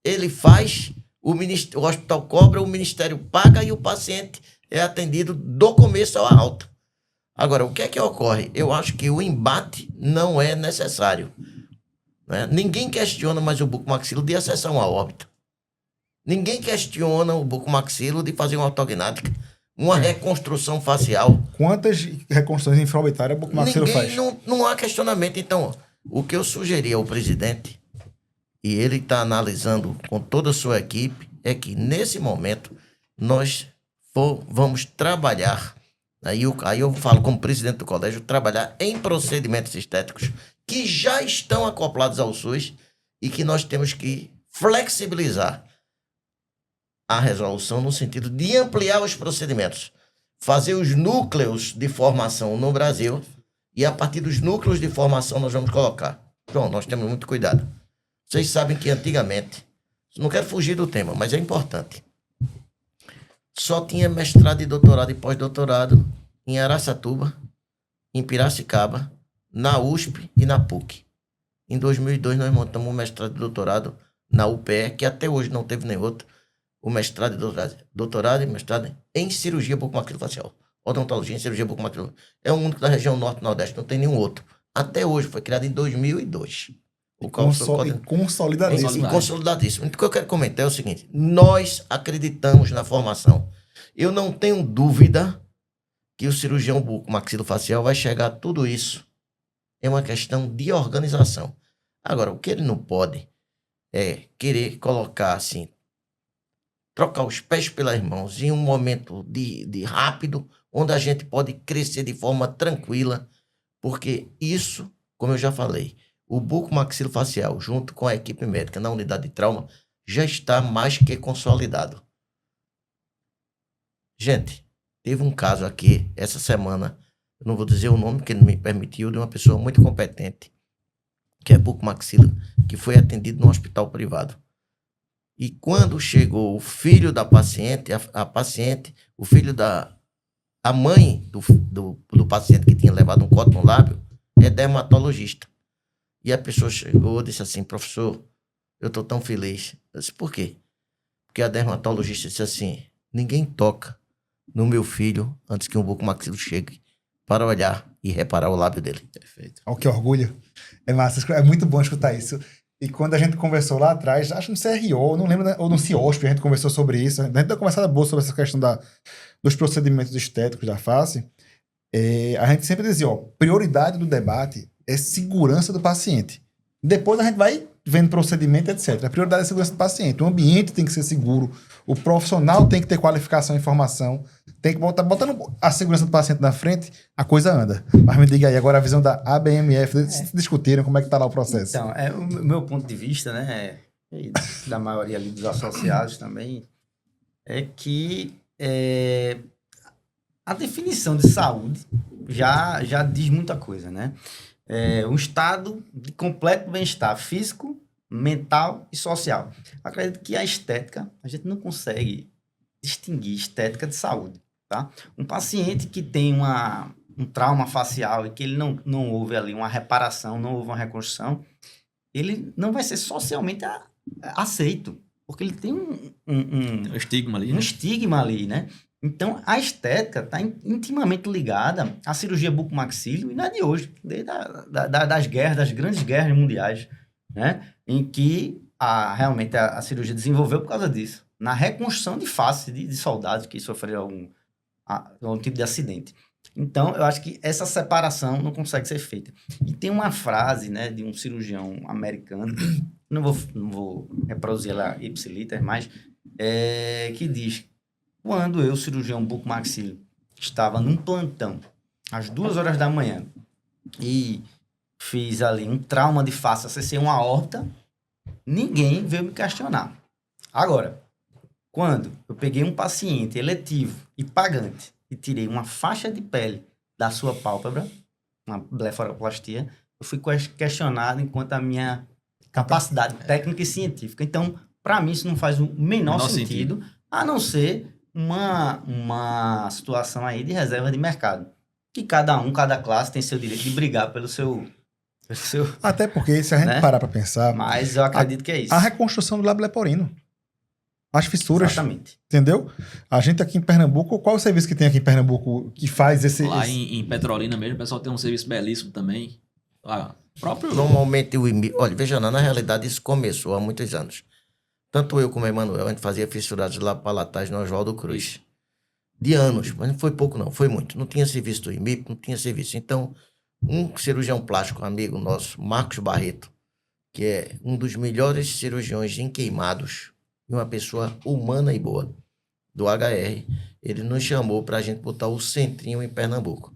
ele faz, o hospital cobra, o Ministério paga e o paciente é atendido do começo à alta. Agora, o que é que ocorre? Eu acho que o embate não é necessário. Né? Ninguém questiona mais o bucomaxilo de acessão à órbita. Ninguém questiona o bucomaxilo de fazer uma ortognática, uma reconstrução facial. Quantas reconstruções infraorbitárias o bucomaxilo faz? Não há questionamento. Então, o que eu sugeri ao presidente, e ele está analisando com toda a sua equipe, é que nesse momento nós vamos trabalhar, aí eu falo como presidente do colégio, trabalhar em procedimentos estéticos que já estão acoplados ao SUS e que nós temos que flexibilizar a resolução no sentido de ampliar os procedimentos, fazer os núcleos de formação no Brasil e a partir dos núcleos de formação nós vamos colocar. Então, nós temos muito cuidado. Vocês sabem que antigamente, não quero fugir do tema, mas é importante, só tinha mestrado e doutorado e pós-doutorado em Araçatuba, em Piracicaba, na USP e na PUC. Em 2002 nós montamos um mestrado e doutorado na UPE, que até hoje não teve nem outro, o mestrado e doutorado e mestrado em cirurgia bucomaxilofacial. Odontologia em cirurgia bucomaxilofacial. É o único da região norte-nordeste, não tem nenhum outro. Até hoje, foi criado em 2002. Consolidadíssimo. Consolidadíssimo. O que eu quero comentar é o seguinte, nós acreditamos na formação. Eu não tenho dúvida que o cirurgião bucomaxilofacial vai chegar a tudo isso. É uma questão de organização. Agora, o que ele não pode é querer colocar assim, trocar os pés pelas mãos em um momento de rápido, onde a gente pode crescer de forma tranquila, porque isso, como eu já falei, o bucomaxilofacial, junto com a equipe médica na unidade de trauma, já está mais que consolidado. Gente, teve um caso aqui, essa semana, eu não vou dizer o nome, que ele me permitiu, de uma pessoa muito competente, que é bucomaxilo, que foi atendido num hospital privado. E quando chegou o filho da paciente, a paciente, o filho a mãe do paciente que tinha levado um corte no lábio, é dermatologista. E a pessoa chegou e disse assim, professor, eu estou tão feliz. Eu disse, por quê? Porque a dermatologista disse assim, ninguém toca no meu filho antes que um bucomaxilo chegue para olhar e reparar o lábio dele. Perfeito. Olha que orgulho. É massa, é muito bom escutar isso. E quando a gente conversou lá atrás, acho no CRO, não lembro, ou no CIOSP, a gente conversou sobre isso. A gente deu uma conversada boa sobre essa questão dos procedimentos estéticos da face. A gente sempre dizia, prioridade do debate é segurança do paciente. Depois a gente vai vendo procedimento, etc. A prioridade é a segurança do paciente. O ambiente tem que ser seguro, o profissional tem que ter qualificação e informação, tem que botando a segurança do paciente na frente, a coisa anda. Mas me diga aí, agora a visão da ABMF, se discutiram como é que está lá o processo. Então, o meu ponto de vista, né, e da maioria ali dos associados também, é que a definição de saúde já diz muita coisa, né? Um estado de completo bem-estar físico, mental e social. Acredito que a estética, a gente não consegue distinguir estética de saúde, tá? Um paciente que tem um trauma facial e que ele não houve ali uma reparação, não houve uma reconstrução, ele não vai ser socialmente aceito, porque ele tem um estigma ali, um estigma ali, né? Então, a estética está intimamente ligada à cirurgia bucomaxilo e não é de hoje, desde das guerras, das grandes guerras mundiais, né? Em que realmente a cirurgia desenvolveu por causa disso, na reconstrução de face de soldados que sofreram algum tipo de acidente. Então, eu acho que essa separação não consegue ser feita. E tem uma frase, né, de um cirurgião americano, não vou reproduzir ela ipsiliter, mas que diz: quando eu, cirurgião bucomaxilo, estava num plantão, às 2 horas da manhã, e fiz ali um trauma de face, acessei uma aorta, ninguém veio me questionar. Agora, quando eu peguei um paciente eletivo e pagante e tirei uma faixa de pele da sua pálpebra, uma blefaroplastia, eu fui questionado enquanto a minha capacidade técnica e científica. Então, para mim, isso não faz o menor sentido, a não ser uma situação aí de reserva de mercado. Que cada classe tem seu direito de brigar pelo seu... Até porque, se a gente parar para pensar... Mas eu acredito que é isso. A reconstrução do lábio leporino. As fissuras. Exatamente. Entendeu? A gente aqui em Pernambuco, qual é o serviço que tem aqui em Pernambuco que faz esse... Lá em Petrolina mesmo, o pessoal tem um serviço belíssimo também. Próprio... Normalmente o IMIP... Olha, veja, na realidade isso começou há muitos anos. Tanto eu como o Emanuel, a gente fazia fissurados lá palatais no Oswaldo Cruz. De anos, mas não foi pouco não, foi muito. Não tinha serviço do IMIP, não tinha serviço. Então, um cirurgião plástico, amigo nosso, Marcos Barreto, que é um dos melhores cirurgiões em queimados, e uma pessoa humana e boa, do HR, ele nos chamou para a gente botar o centrinho em Pernambuco.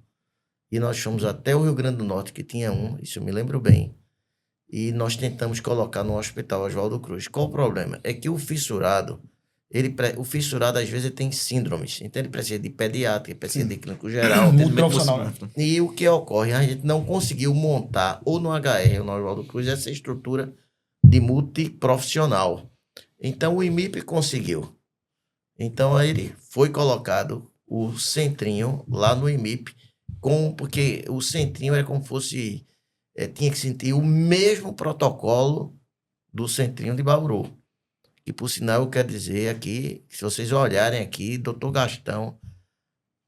E nós fomos até o Rio Grande do Norte, que tinha um, isso eu me lembro bem, e nós tentamos colocar no hospital Oswaldo Cruz. Qual o problema? É que o fissurado às vezes ele tem síndromes, então ele precisa de pediatra, precisa de clínico geral. Muito profissional, né? E o que ocorre? A gente não conseguiu montar, ou no HR ou no Oswaldo Cruz, essa estrutura de multiprofissional. Então o IMIP conseguiu. Então aí ele foi colocado o centrinho lá no IMIP, porque o centrinho era como fosse, tinha que sentir o mesmo protocolo do centrinho de Bauru. E por sinal eu quero dizer aqui, se vocês olharem aqui, Dr. Gastão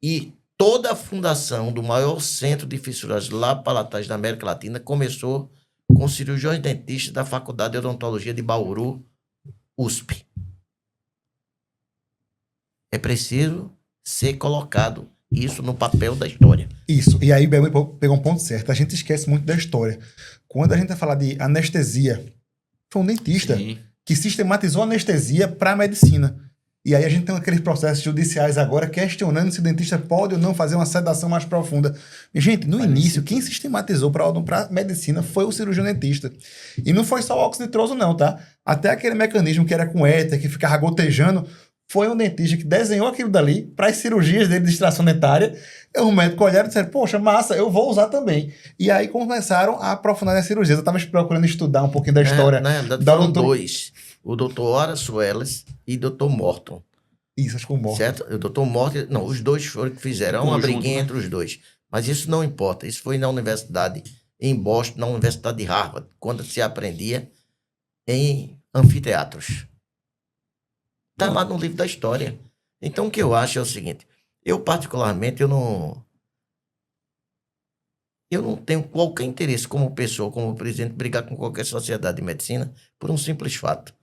e toda a fundação do maior centro de fissuras labopalatais da América Latina começou com cirurgiões dentistas da Faculdade de Odontologia de Bauru, USP. É preciso ser colocado isso no papel da história. Isso. E aí pegou um ponto certo. A gente esquece muito da história. Quando a gente vai falar de anestesia, foi um dentista que sistematizou a anestesia para a medicina. E aí a gente tem aqueles processos judiciais agora questionando se o dentista pode ou não fazer uma sedação mais profunda. Gente, no início, quem sistematizou para a medicina foi o cirurgião dentista. E não foi só o óxido nitroso não, tá? Até aquele mecanismo que era com éter, que ficava gotejando, foi um dentista que desenhou aquilo dali para as cirurgias dele de extração dentária. O médico olharam e disseram, poxa, massa, eu vou usar também. E aí começaram a aprofundar nas cirurgias. Eu estava procurando estudar um pouquinho da história. Na verdade, foram dois. O Dr. Horace Welles e o Dr. Morton. Isso, acho que o Morton. Certo? O Dr. Morton, não, os dois foram que fizeram uma briguinha entre os dois. Mas isso não importa. Isso foi na universidade, em Boston, na Universidade de Harvard, quando se aprendia em anfiteatros. Está lá no livro da história. Então, o que eu acho é o seguinte. Eu, particularmente, eu não tenho qualquer interesse como pessoa, como presidente, brigar com qualquer sociedade de medicina por um simples fato.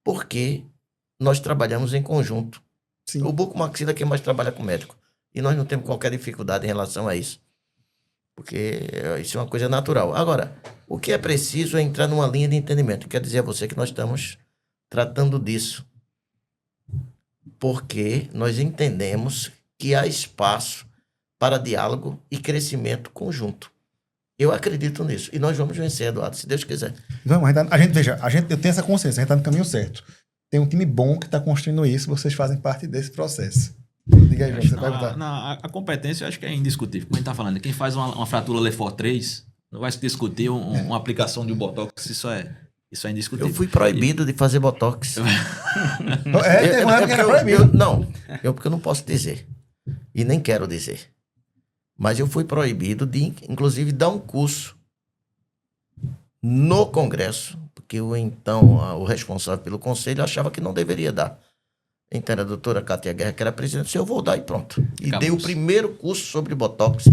Porque nós trabalhamos em conjunto. Sim. O bucomaxila é quem mais trabalha com médico. E nós não temos qualquer dificuldade em relação a isso. Porque isso é uma coisa natural. Agora, o que é preciso é entrar numa linha de entendimento. Quero dizer a você que nós estamos tratando disso. Porque nós entendemos que há espaço para diálogo e crescimento conjunto. Eu acredito nisso. E nós vamos vencer, Eduardo, se Deus quiser. Vamos, eu tenho essa consciência, a gente está no caminho certo. Tem um time bom que está construindo isso, vocês fazem parte desse processo. Diga aí, João, você vai botar. A competência eu acho que é indiscutível. Como a gente está falando, quem faz uma fratura Lefort 3 não vai se discutir uma aplicação de um botox, isso é indiscutível. Eu fui proibido de fazer botox. Teve uma época que era proibido. Porque eu não posso dizer. E nem quero dizer. Mas eu fui proibido de, inclusive, dar um curso no Congresso, porque o responsável pelo conselho achava que não deveria dar. Então era a doutora Cátia Guerra, que era presidente, disse, eu vou dar e pronto. E dei o primeiro curso sobre botox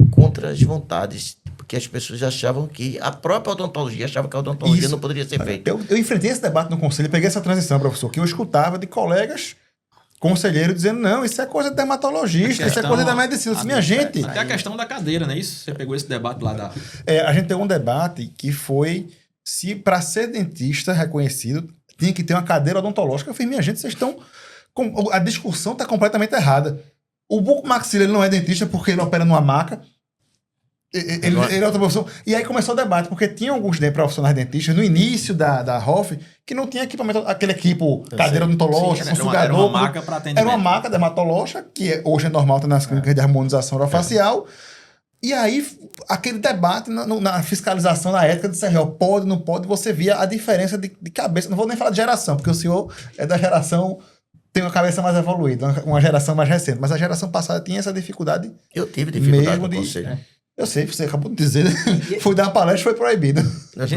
contra as vontades, porque as pessoas achavam que a própria odontologia achava que a odontologia não poderia ser feita. Eu enfrentei esse debate no conselho e peguei essa transição, professor, que eu escutava de colegas conselheiros dizendo, não, isso é coisa de dermatologista, isso é coisa da medicina. Minha gente... Até a questão da cadeira, não é isso? Você pegou esse debate lá da... a gente pegou um debate que foi se para ser dentista reconhecido tinha que ter uma cadeira odontológica. Eu falei, minha gente, vocês estão... A discussão está completamente errada. O bucomaxila, ele não é dentista porque ele opera numa maca. Ele é outra profissão. E aí começou o debate, porque tinha alguns profissionais dentistas no início da ROF que não tinha equipamento, aquele equipo, cadeira odontológica, com sugador. Era uma maca para atendimento. Era uma maca dermatológica, que hoje é normal tá nas clínicas de harmonização orofacial. E aí, aquele debate na fiscalização, na ética do CRO, pode, não pode, você via a diferença de cabeça. Não vou nem falar de geração, porque o senhor é da geração, tem uma cabeça mais evoluída, uma geração mais recente. Mas a geração passada tinha essa dificuldade. Eu tive dificuldade mesmo no conselho. Eu sei, você acabou de dizer. Fui dar uma palestra e foi proibido. Mas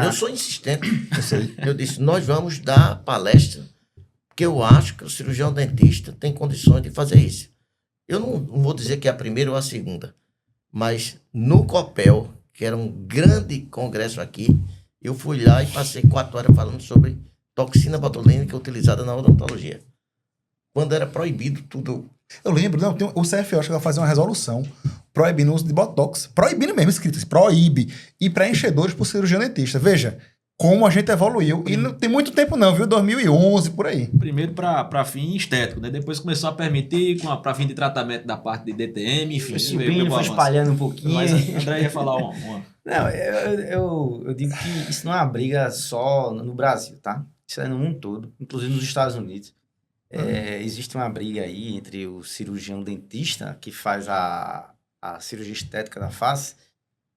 eu sou insistente. Eu disse, nós vamos dar palestra, porque eu acho que o cirurgião dentista tem condições de fazer isso. Eu não vou dizer que é a primeira ou a segunda, mas no COPEL, que era um grande congresso aqui, eu fui lá e passei 4 horas falando sobre toxina botulínica utilizada na odontologia. Quando era proibido tudo. Eu lembro, não, o CFO chegou a fazer uma resolução proibindo o uso de botox. Proibindo mesmo, escrito, proíbe. E preenchedores por cirurgião dentista. Veja como a gente evoluiu. E não tem muito tempo não, viu? 2011, por aí. Primeiro para fim estético, né? Depois começou a permitir para fim de tratamento da parte de DTM, enfim. Foi subindo, foi espalhando um pouquinho. Mas André ia falar uma... Não, eu digo que isso não é uma briga só no Brasil, tá? Isso é no mundo todo, inclusive nos Estados Unidos. Existe uma briga aí entre o cirurgião dentista, que faz a cirurgia estética da face,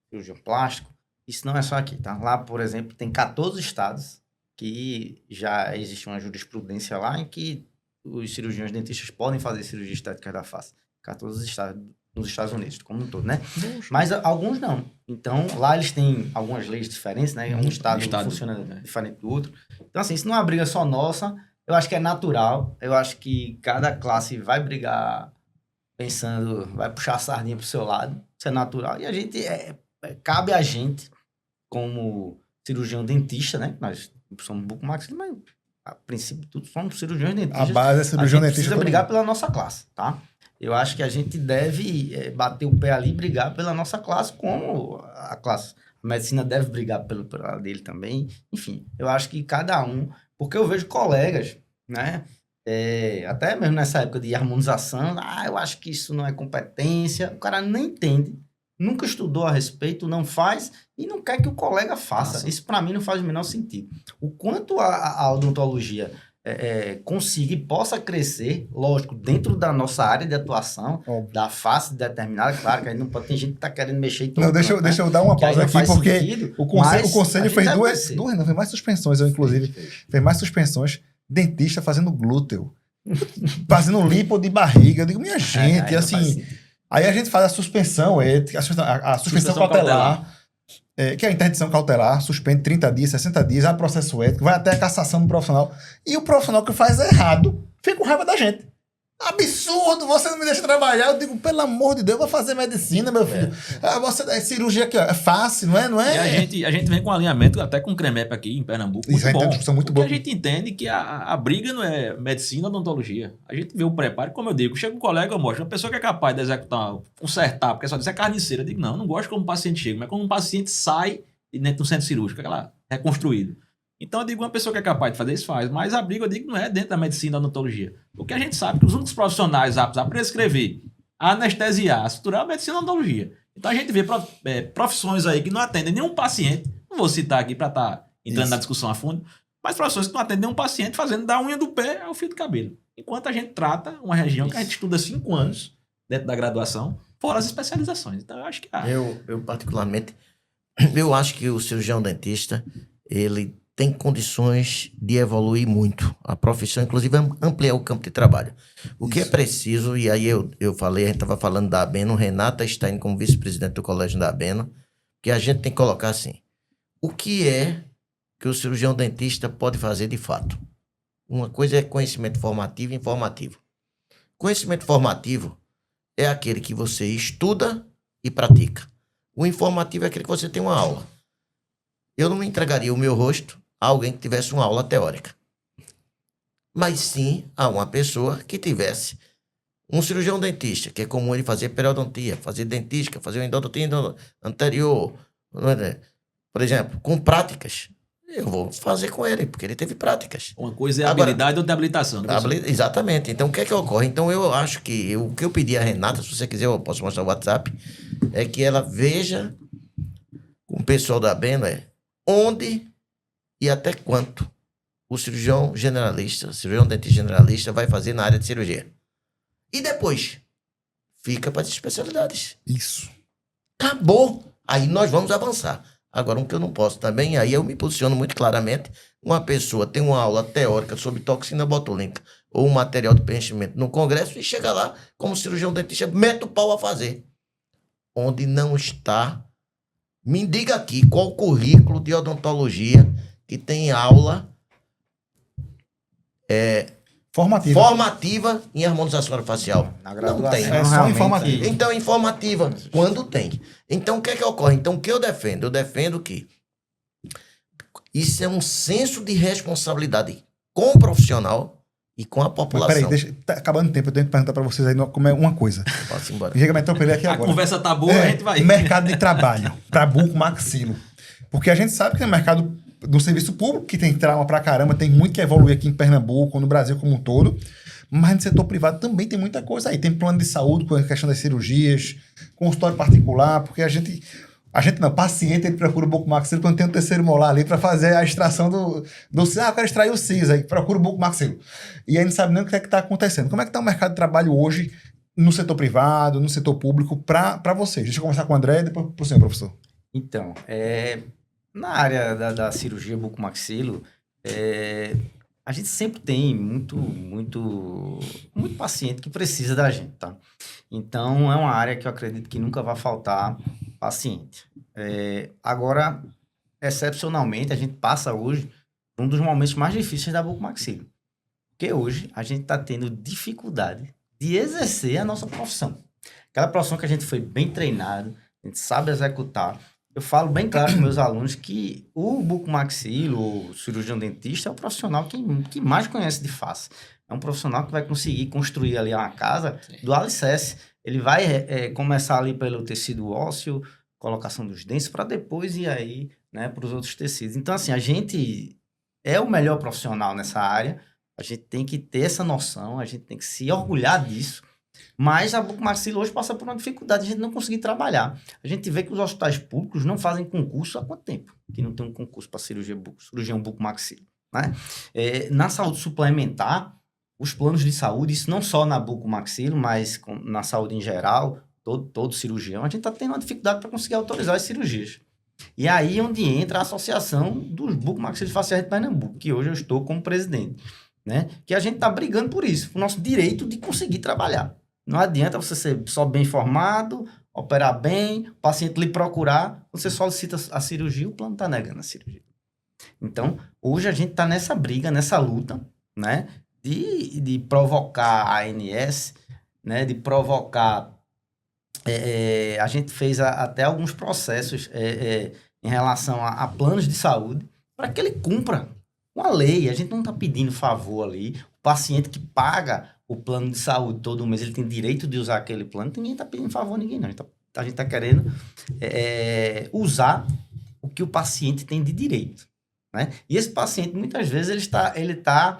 cirurgião plástico. Isso não é só aqui, tá? Lá, por exemplo, tem 14 estados que já existe uma jurisprudência lá em que os cirurgiões dentistas podem fazer cirurgia estética da face. 14 estados nos Estados Unidos, como um todo, né? Mas alguns não. Então, lá eles têm algumas leis diferentes, né? Um estado funciona diferente do outro. Então, assim, isso não é uma briga só nossa. Eu acho que é natural. Eu acho que cada classe vai brigar pensando, vai puxar a sardinha pro seu lado. Isso é natural. E a gente, cabe a gente, como cirurgião dentista, né? Nós somos bucomaxila, mas a princípio tudo somos cirurgiões dentistas. A base é cirurgião dentista. Precisa brigar pela nossa classe, tá? Eu acho que a gente deve bater o pé ali e brigar pela nossa classe, como a classe. A medicina deve brigar pela dele também. Enfim, eu acho que cada um... Porque eu vejo colegas, né? Até mesmo nessa época de harmonização, eu acho que isso não é competência. O cara nem entende, nunca estudou a respeito, não faz e não quer que o colega faça. Isso, para mim, não faz o menor sentido. O quanto a odontologia consiga e possa crescer, lógico, dentro da nossa área de atuação, da face determinada, claro que aí não pode ter gente que está querendo mexer em tudo. Não, deixa eu dar uma pausa aqui, porque sentido, o conselho fez duas, não, fez mais suspensões, inclusive, fez mais suspensões, dentista fazendo glúteo, fazendo lipo de barriga. Eu digo, minha gente, assim, aí a gente faz a suspensão, a suspensão cautelar. Que é a interdição cautelar, suspende 30 dias, 60 dias, há processo ético, vai até a cassação do profissional. E o profissional que faz errado fica com raiva da gente. Absurdo, você não me deixa trabalhar. Eu digo, pelo amor de Deus, eu vou fazer medicina, meu filho. Cirurgia aqui, ó, é fácil, não é? E a gente vem com alinhamento até com o CREMEP aqui em Pernambuco. Isso aí tem uma discussão muito boa. A gente entende que a briga não é medicina ou odontologia. A gente vê o preparo, como eu digo, chega um colega, eu mostro, uma pessoa que é capaz de executar, consertar, porque só diz é carniceira. Eu digo, não gosto como o paciente chega, mas quando um paciente sai dentro do centro cirúrgico, aquela reconstruído. Então, eu digo, uma pessoa que é capaz de fazer isso faz. Mas a briga, eu digo, não é dentro da medicina da odontologia. Porque a gente sabe que os únicos profissionais aptos a prescrever, a anestesiar, a suturar, é a medicina da odontologia. Então, a gente vê profissões aí que não atendem nenhum paciente. Não vou citar aqui para estar entrando na discussão a fundo. Mas profissões que não atendem nenhum paciente fazendo da unha do pé ao fio do cabelo. Enquanto a gente trata uma região que a gente estuda 5 anos dentro da graduação, fora as especializações. Então, eu acho que... Eu particularmente, eu acho que o cirurgião dentista, ele tem condições de evoluir muito. A profissão, inclusive, ampliar o campo de trabalho. O que é preciso, e aí eu falei, a gente estava falando da Abeno, Renata Stein como vice-presidente do colégio da Abeno, que a gente tem que colocar assim, o que é que o cirurgião dentista pode fazer de fato? Uma coisa é conhecimento formativo e informativo. Conhecimento formativo é aquele que você estuda e pratica. O informativo é aquele que você tem uma aula. Eu não entregaria o meu rosto a alguém que tivesse uma aula teórica. Mas sim a uma pessoa que tivesse um cirurgião dentista, que é comum ele fazer periodontia, fazer dentística, fazer uma endodontia anterior, por exemplo, com práticas. eu vou fazer com ele, porque ele teve práticas. Uma coisa é Agora, habilidade e outra é habilitação. Né, professor? Exatamente. Então, o que é que ocorre? Então, eu acho que o que eu pedi a Renata, se você quiser, eu posso mostrar o WhatsApp, é que ela veja com o pessoal da Beno onde e até quanto o cirurgião dentista generalista vai fazer na área de cirurgia. E depois, fica para as especialidades. Isso. Acabou. Aí nós vamos avançar. Agora, um que eu não posso também, aí eu me posiciono muito claramente, uma pessoa tem uma aula teórica sobre toxina botulínica ou um material de preenchimento no congresso e chega lá, como cirurgião dentista, mete o pau a fazer. Onde não está, me diga aqui qual o currículo de odontologia que tem aula formativa em harmonização orofacial. Na Não graduação, tem. É só realmente, informativo. Então, informativa, quando tem. Então, o que é que ocorre? Então, o que eu defendo? Eu defendo que isso é um senso de responsabilidade com o profissional e com a Mas população. peraí, tá acabando o tempo, eu tenho que perguntar para vocês aí como é uma coisa. Posso ir embora. Chega, me atropelei aqui A agora. conversa tá boa, a gente vai. Mercado de trabalho para buco-maxilo. Porque a gente sabe que no mercado do serviço público, que tem trauma pra caramba, tem muito que evoluir aqui em Pernambuco, no Brasil como um todo, mas no setor privado também tem muita coisa aí. Tem plano de saúde com a questão das cirurgias, consultório particular, porque paciente, ele procura o buco-maxilo quando tem o terceiro molar ali para fazer a extração do eu quero extrair o siso, aí procura o buco-maxilo. E aí não sabe nem o que é que está acontecendo. Como é que está o mercado de trabalho hoje no setor privado, no setor público, para vocês? Deixa eu conversar com o André e depois para o senhor, professor. Então, na área da cirurgia bucomaxilo, a gente sempre tem muito paciente que precisa da gente, tá? Então, é uma área que eu acredito que nunca vai faltar paciente. Agora, excepcionalmente, a gente passa hoje por um dos momentos mais difíceis da bucomaxilo. Porque hoje a gente está tendo dificuldade de exercer a nossa profissão. Aquela profissão que a gente foi bem treinado, a gente sabe executar. Eu falo bem claro com meus alunos que o bucomaxilo, o cirurgião dentista, é o profissional que mais conhece de face. É um profissional que vai conseguir construir ali uma casa do alicerce. Ele vai começar ali pelo tecido ósseo, colocação dos dentes, para depois ir aí, né, para os outros tecidos. Então, assim, a gente é o melhor profissional nessa área, a gente tem que ter essa noção, a gente tem que se orgulhar disso. Mas a bucomaxilo hoje passa por uma dificuldade de a gente não conseguir trabalhar. A gente vê que os hospitais públicos não fazem concurso há quanto tempo? Que não tem um concurso para cirurgião bucomaxilo, né? Na saúde suplementar, os planos de saúde, isso não só na bucomaxilo, mas na saúde em geral, todo cirurgião, a gente está tendo uma dificuldade para conseguir autorizar as cirurgias. E aí onde entra a Associação dos Bucomaxilofaciais de Pernambuco, que hoje eu estou como presidente, né? Que a gente está brigando por isso, por nosso direito de conseguir trabalhar. Não adianta você ser só bem formado, operar bem, o paciente lhe procurar, você solicita a cirurgia, o plano está negando a cirurgia. Então, hoje a gente está nessa briga, nessa luta, né, de provocar a ANS, né, de provocar... a gente fez até alguns processos em relação a planos de saúde para que ele cumpra com a lei. A gente não está pedindo favor ali. O paciente que paga o plano de saúde todo mês, ele tem direito de usar aquele plano. Ninguém está pedindo favor a ninguém, não. A gente está querendo usar o que o paciente tem de direito, né? E esse paciente, muitas vezes, ele tá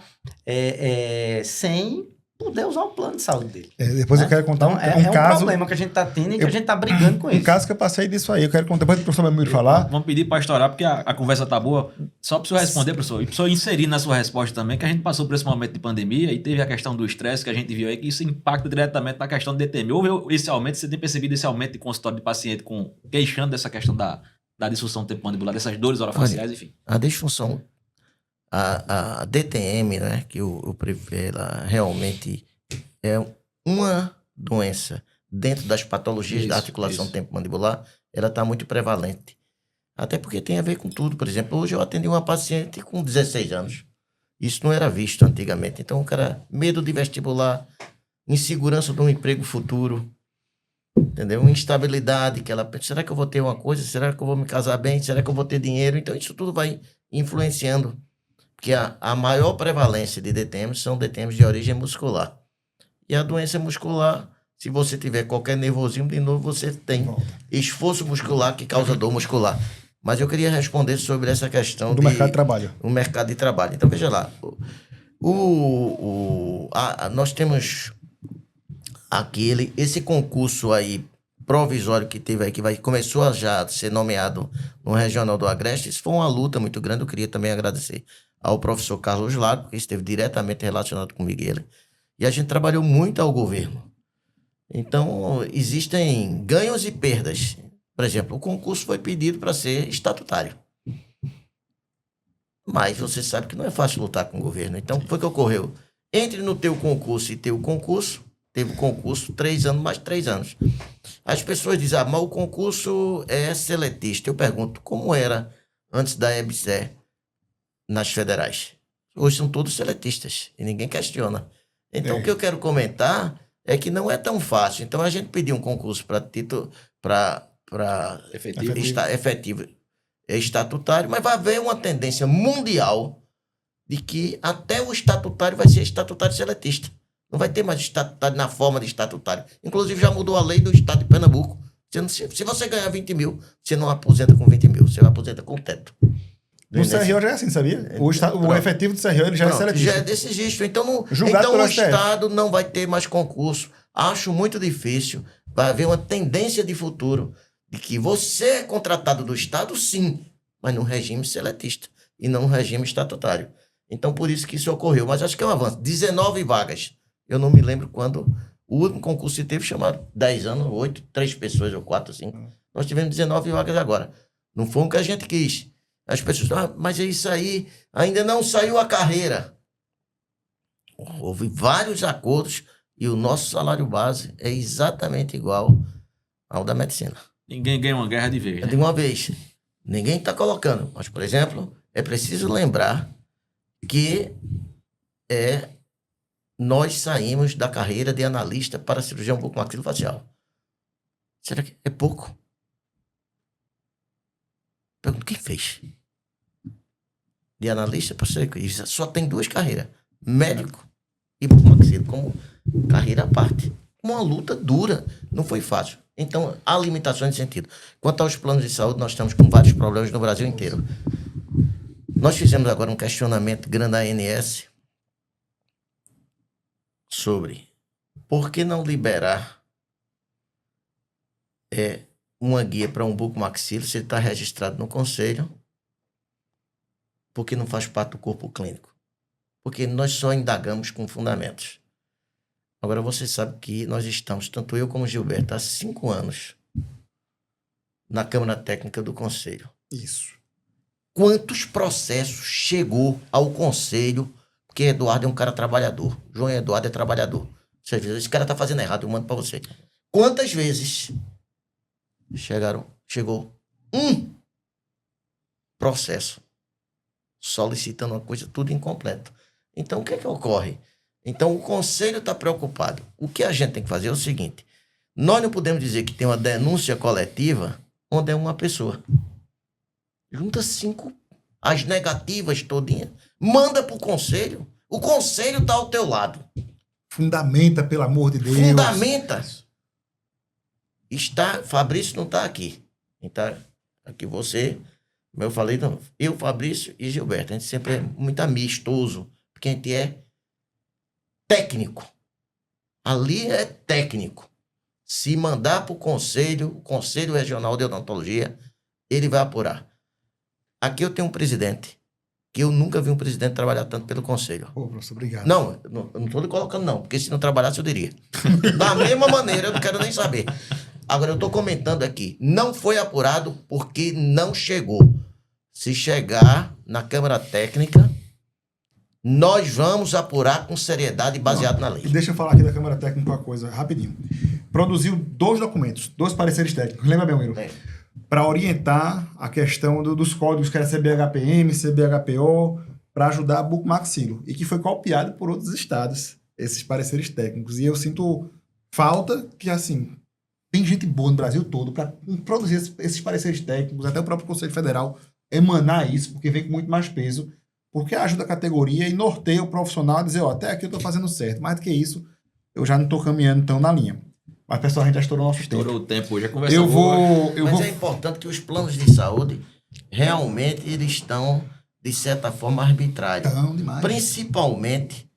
sem poder usar o plano de saúde dele. Depois eu quero contar Então, um caso... problema que a gente está tendo e que a gente está brigando com isso. Um caso que eu passei disso aí. Eu quero contar, depois do professor Belmiro falar. Vamos pedir para estourar, porque a conversa tá boa. Só para o senhor responder, professor. E para o senhor inserir na sua resposta também, que a gente passou por esse momento de pandemia e teve a questão do estresse que a gente viu aí, que isso impacta diretamente na questão do DTM. Houve esse aumento, você tem percebido esse aumento de consultório de paciente queixando dessa questão da disfunção temporomandibular, dessas dores orofaciais, enfim. A disfunção, a DTM, né, que o prevê, ela realmente é uma doença dentro das patologias da articulação temporomandibular, ela está muito prevalente. Até porque tem a ver com tudo. Por exemplo, hoje eu atendi uma paciente com 16 anos. Isso não era visto antigamente. Então, o cara, medo de vestibular, insegurança de um emprego futuro, entendeu? Instabilidade, que ela pensa, será que eu vou ter uma coisa? Será que eu vou me casar bem? Será que eu vou ter dinheiro? Então, isso tudo vai influenciando. Porque a maior prevalência de DTM são DTMs de origem muscular. E a doença muscular, se você tiver qualquer nervosismo, de novo você tem esforço muscular que causa dor muscular. Mas eu queria responder sobre essa questão Do mercado de trabalho. o mercado de trabalho. Então, veja lá. Nós temos esse concurso aí provisório que teve aí, que começou a já ser nomeado no Regional do Agreste. Isso foi uma luta muito grande. Eu queria também agradecer ao professor Carlos Lago, que esteve diretamente relacionado comigo e ele. E a gente trabalhou muito ao governo. Então, existem ganhos e perdas. Por exemplo, o concurso foi pedido para ser estatutário. Mas você sabe que não é fácil lutar com o governo. Então, o que foi que ocorreu? Entre no teu concurso e teu concurso, teve o concurso 3 anos, mais 3 anos. As pessoas dizem, mas o concurso é seletista. Eu pergunto, como era antes da EBSER nas federais? Hoje são todos seletistas e ninguém questiona. Então, o que eu quero comentar é que não é tão fácil. Então, a gente pediu um concurso para título, para efetivo estatutário, mas vai haver uma tendência mundial de que até o estatutário vai ser estatutário seletista. Não vai ter mais estatutário na forma de estatutário. Inclusive, já mudou a lei do estado de Pernambuco. Se você ganhar 20 mil, você não aposenta com 20 mil, você aposenta com teto. No CRO já é assim, sabia? O efetivo do CRO ele já é seletista. Já é desse jeito. Então, Julgado o STF. Estado não vai ter mais concurso. Acho muito difícil. Vai haver uma tendência de futuro de que você é contratado do Estado, sim, mas num regime seletista e não num regime estatutário. Então, por isso que isso ocorreu. Mas acho que é um avanço. 19 vagas. Eu não me lembro quando o último concurso que teve, chamado 10 anos, 8, 3 pessoas, ou 4, 5. Nós tivemos 19 vagas agora. Não foi o que a gente quis. As pessoas, mas é isso aí, ainda não saiu a carreira. Houve vários acordos e o nosso salário base é exatamente igual ao da medicina. Ninguém ganha uma guerra de vez. De uma vez. Ninguém está colocando. Mas, por exemplo, é preciso lembrar que nós saímos da carreira de analista para cirurgião bucomaxilofacial. Será que é pouco? Pergunto, quem fez? De analista para ser... Só tem 2 carreiras. Médico e bucomaxilo, como carreira à parte. Uma luta dura. Não foi fácil. Então, há limitações de sentido. Quanto aos planos de saúde, nós estamos com vários problemas no Brasil inteiro. Nós fizemos agora um questionamento grande à ANS sobre por que não liberar uma guia para um bucomaxilo se ele está registrado no conselho, porque não faz parte do corpo clínico. Porque nós só indagamos com fundamentos. Agora, você sabe que nós estamos, tanto eu como o Gilberto, há 5 anos na Câmara Técnica do Conselho. Isso. Quantos processos chegou ao Conselho, porque Eduardo é um cara trabalhador. João Eduardo é trabalhador. Você vê, esse cara tá fazendo errado, eu mando para você. Quantas vezes chegou um processo solicitando uma coisa tudo incompleto? Então, o que é que ocorre? Então, o Conselho está preocupado. O que a gente tem que fazer é o seguinte: nós não podemos dizer que tem uma denúncia coletiva onde é uma pessoa. Junta 5, as negativas todinhas, manda para o Conselho. O Conselho está ao teu lado. Fundamenta, pelo amor de Deus. Fundamenta. Fabrício não está aqui. Então, aqui você, como eu falei, não, eu, Fabrício e Gilberto. A gente sempre é muito amistoso, porque a gente é técnico. Ali é técnico. Se mandar para o Conselho Regional de Odontologia, ele vai apurar. Aqui eu tenho um presidente, que eu nunca vi um presidente trabalhar tanto pelo Conselho. Pô, professor, obrigado. Não, eu não estou lhe colocando não, porque se não trabalhasse eu diria. Da mesma maneira, eu não quero nem saber. Agora, eu estou comentando aqui, não foi apurado porque não chegou. Se chegar na Câmara Técnica, nós vamos apurar com seriedade baseado na lei. E deixa eu falar aqui da Câmara Técnica uma coisa, rapidinho. Produziu 2 documentos, 2 pareceres técnicos. Lembra, Belmiro? Para orientar a questão dos códigos que era CBHPM, CBHPO, para ajudar a bucomaxilo. E que foi copiado por outros estados, esses pareceres técnicos. E eu sinto falta que, assim, tem gente boa no Brasil todo para produzir esses pareceres técnicos, até o próprio Conselho Federal emanar isso, porque vem com muito mais peso, porque ajuda a categoria e norteia o profissional a dizer, até aqui eu estou fazendo certo. Mais do que isso, eu já não estou caminhando tão na linha. Mas, pessoal, a gente já estourou o nosso tempo. Estourou o tempo hoje, a conversa Eu vou... Mas é importante que os planos de saúde realmente eles estão, de certa forma, arbitrários. Então, demais. Principalmente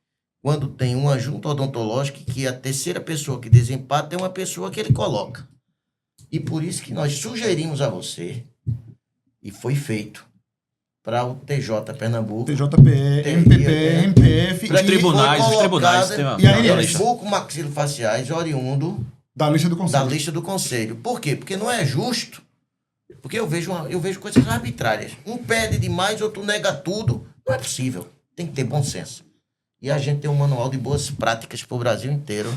quando tem uma junta odontológica que a terceira pessoa que desempata é uma pessoa que ele coloca. E por isso que nós sugerimos a você, e foi feito, para o TJ Pernambuco, TJPE, MPP, MPF Os tribunais, foi os tribunais. colocado Tem e a ANS. bucomaxilofaciais oriundo da lista do da conselho. lista do conselho. Por quê? Porque não é justo. Porque eu vejo coisas arbitrárias. Um pede demais, outro nega tudo. Não é possível. Tem que ter bom senso. E a gente tem um manual de boas práticas para o Brasil inteiro.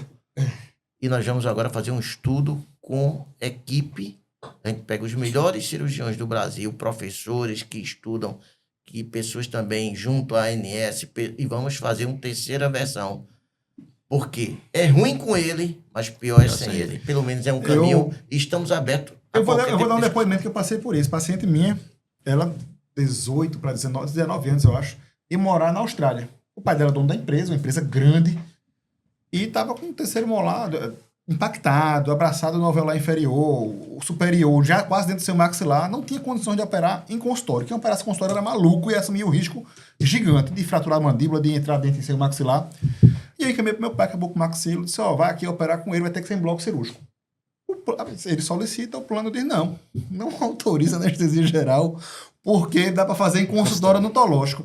E nós vamos agora fazer um estudo com equipe. A gente pega os melhores cirurgiões do Brasil, professores que estudam, que pessoas também junto à ANS, e vamos fazer uma terceira versão. Porque é ruim com ele, mas pior é sem ele. Pelo menos é um caminho e estamos abertos. Eu vou dar um depoimento que eu passei por isso. Paciente minha, ela, 18 para 19 anos, eu acho, e morar na Austrália. O pai dela é dono da empresa, uma empresa grande, e estava com o terceiro molar impactado, abraçado no alveolar inferior, o superior, já quase dentro do seu maxilar, não tinha condições de operar em consultório. Quem operasse em consultório era maluco e assumia o risco gigante de fraturar a mandíbula, de entrar dentro do seu maxilar. E aí caminhei pro meu pai, acabou com o maxilo, disse, vai aqui operar com ele, vai ter que ser em bloco cirúrgico. Ele solicita, o plano diz, não autoriza anestesia geral, porque dá para fazer em consultório odontológico.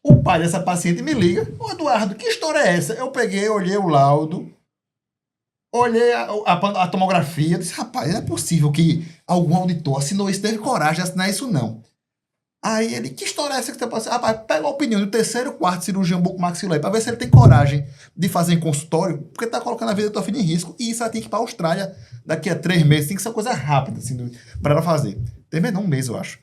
O pai dessa paciente me liga, Eduardo, que história é essa? Eu peguei, olhei o laudo, olhei a tomografia, disse, rapaz, não é possível que algum auditor assinou isso, teve coragem de assinar isso, não. Aí ele, que história é essa que você passa? Rapaz, pega a opinião do terceiro ou quarto cirurgião bucomaxilar para ver se ele tem coragem de fazer em consultório, porque tá colocando a vida da tua filha em risco, e isso ela tem que ir para a Austrália daqui a 3 meses, tem que ser uma coisa rápida, assim, para ela fazer. Tem não, um mês, eu acho.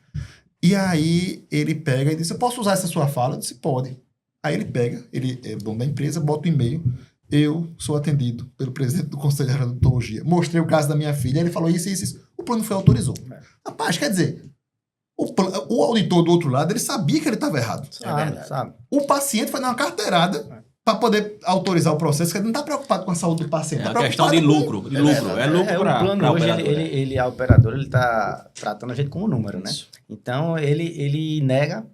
E aí ele pega e diz, eu posso usar essa sua fala? Eu disse, pode. Aí ele pega, ele é dono da empresa, bota o e-mail, eu sou atendido pelo presidente do Conselho de Odontologia. Mostrei o caso da minha filha, ele falou isso. O plano foi autorizou. Rapaz, quer dizer, o auditor do outro lado, ele sabia que ele estava errado. Sabe. O paciente foi dar uma carteirada para poder autorizar o processo, que ele não está preocupado com a saúde do paciente. É uma questão de lucro. É lucro O plano pra hoje, operadora. a operadora, ele está tratando a gente como número, né? Então, ele nega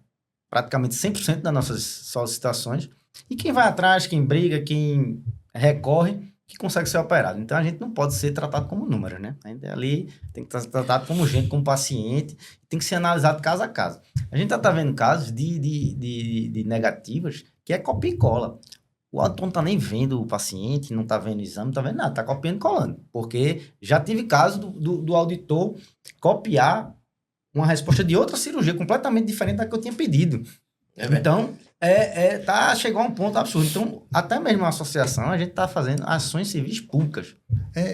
praticamente 100% das nossas solicitações. E quem vai atrás, quem briga, quem recorre, que consegue ser operado. Então, a gente não pode ser tratado como número, né? A gente ali tem que ser tratado como gente, como paciente, tem que ser analisado caso a caso. A gente está vendo casos de negativas que é copia e cola. O auditor não está nem vendo o paciente, não está vendo o exame, não está vendo nada, está copiando e colando. Porque já tive caso do auditor copiar uma resposta de outra cirurgia completamente diferente da que eu tinha pedido. Então, chegou a um ponto absurdo. Então, até mesmo a associação, a gente está fazendo ações civis públicas.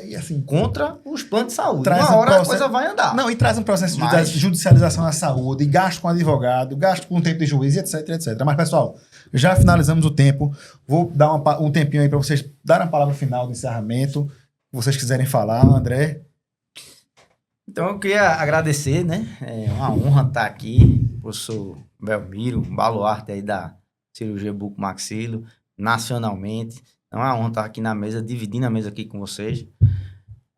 E assim, contra os planos de saúde. Traz Uma um hora processo- a coisa vai andar. não, e traz um processo de judicialização da saúde, gasto com advogado, gasto com tempo de juiz, etc, etc. Mas, pessoal, já finalizamos o tempo. Vou dar um tempinho aí para vocês darem a palavra final do encerramento. Se vocês quiserem falar, André. Então, eu queria agradecer, né? É uma honra estar aqui, professor Belmiro, um baluarte aí da cirurgia bucomaxilo, nacionalmente. É uma honra estar aqui na mesa, dividindo a mesa aqui com vocês.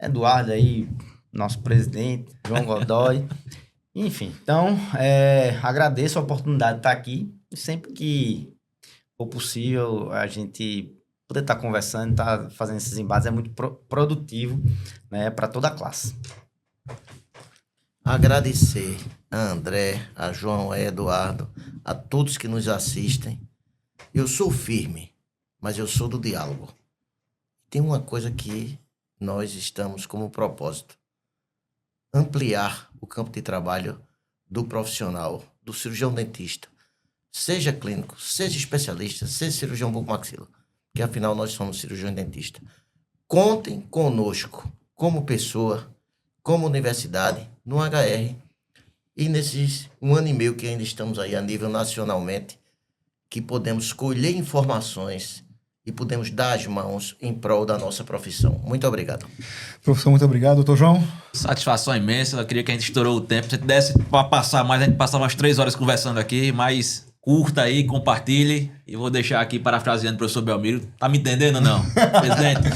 Eduardo aí, nosso presidente, João Godoy. Enfim, então, agradeço a oportunidade de estar aqui. E sempre que for possível, a gente poder estar conversando, estar fazendo esses embates é muito produtivo, né, para toda a classe. Agradecer a André, a João, a Eduardo, a todos que nos assistem. Eu sou firme, mas eu sou do diálogo. Tem uma coisa que nós estamos como propósito: ampliar o campo de trabalho do profissional, do cirurgião dentista, seja clínico, seja especialista, seja cirurgião bucomaxilo, que afinal nós somos cirurgião dentista. Contem conosco como pessoa, como universidade, no HR, e nesses 1 ano e meio que ainda estamos aí a nível nacionalmente, que podemos colher informações e podemos dar as mãos em prol da nossa profissão. Muito obrigado. Professor, muito obrigado. Doutor João. Satisfação imensa. Eu queria que a gente estourou o tempo. Se desse para passar mais, a gente passava umas 3 horas conversando aqui, mas curta aí, compartilhe. E vou deixar aqui parafraseando o professor Belmiro. Tá me entendendo ou não, presidente?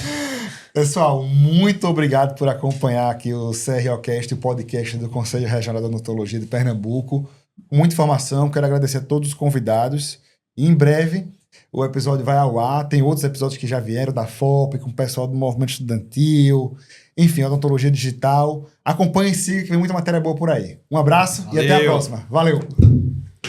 Pessoal, muito obrigado por acompanhar aqui o CROcast, o podcast do Conselho Regional de Odontologia de Pernambuco. Muita informação, quero agradecer a todos os convidados. E em breve o episódio vai ao ar. Tem outros episódios que já vieram da FOP, com o pessoal do movimento estudantil, enfim, odontologia digital. Acompanhe e siga que vem muita matéria boa por aí. Um abraço e até a próxima. Valeu!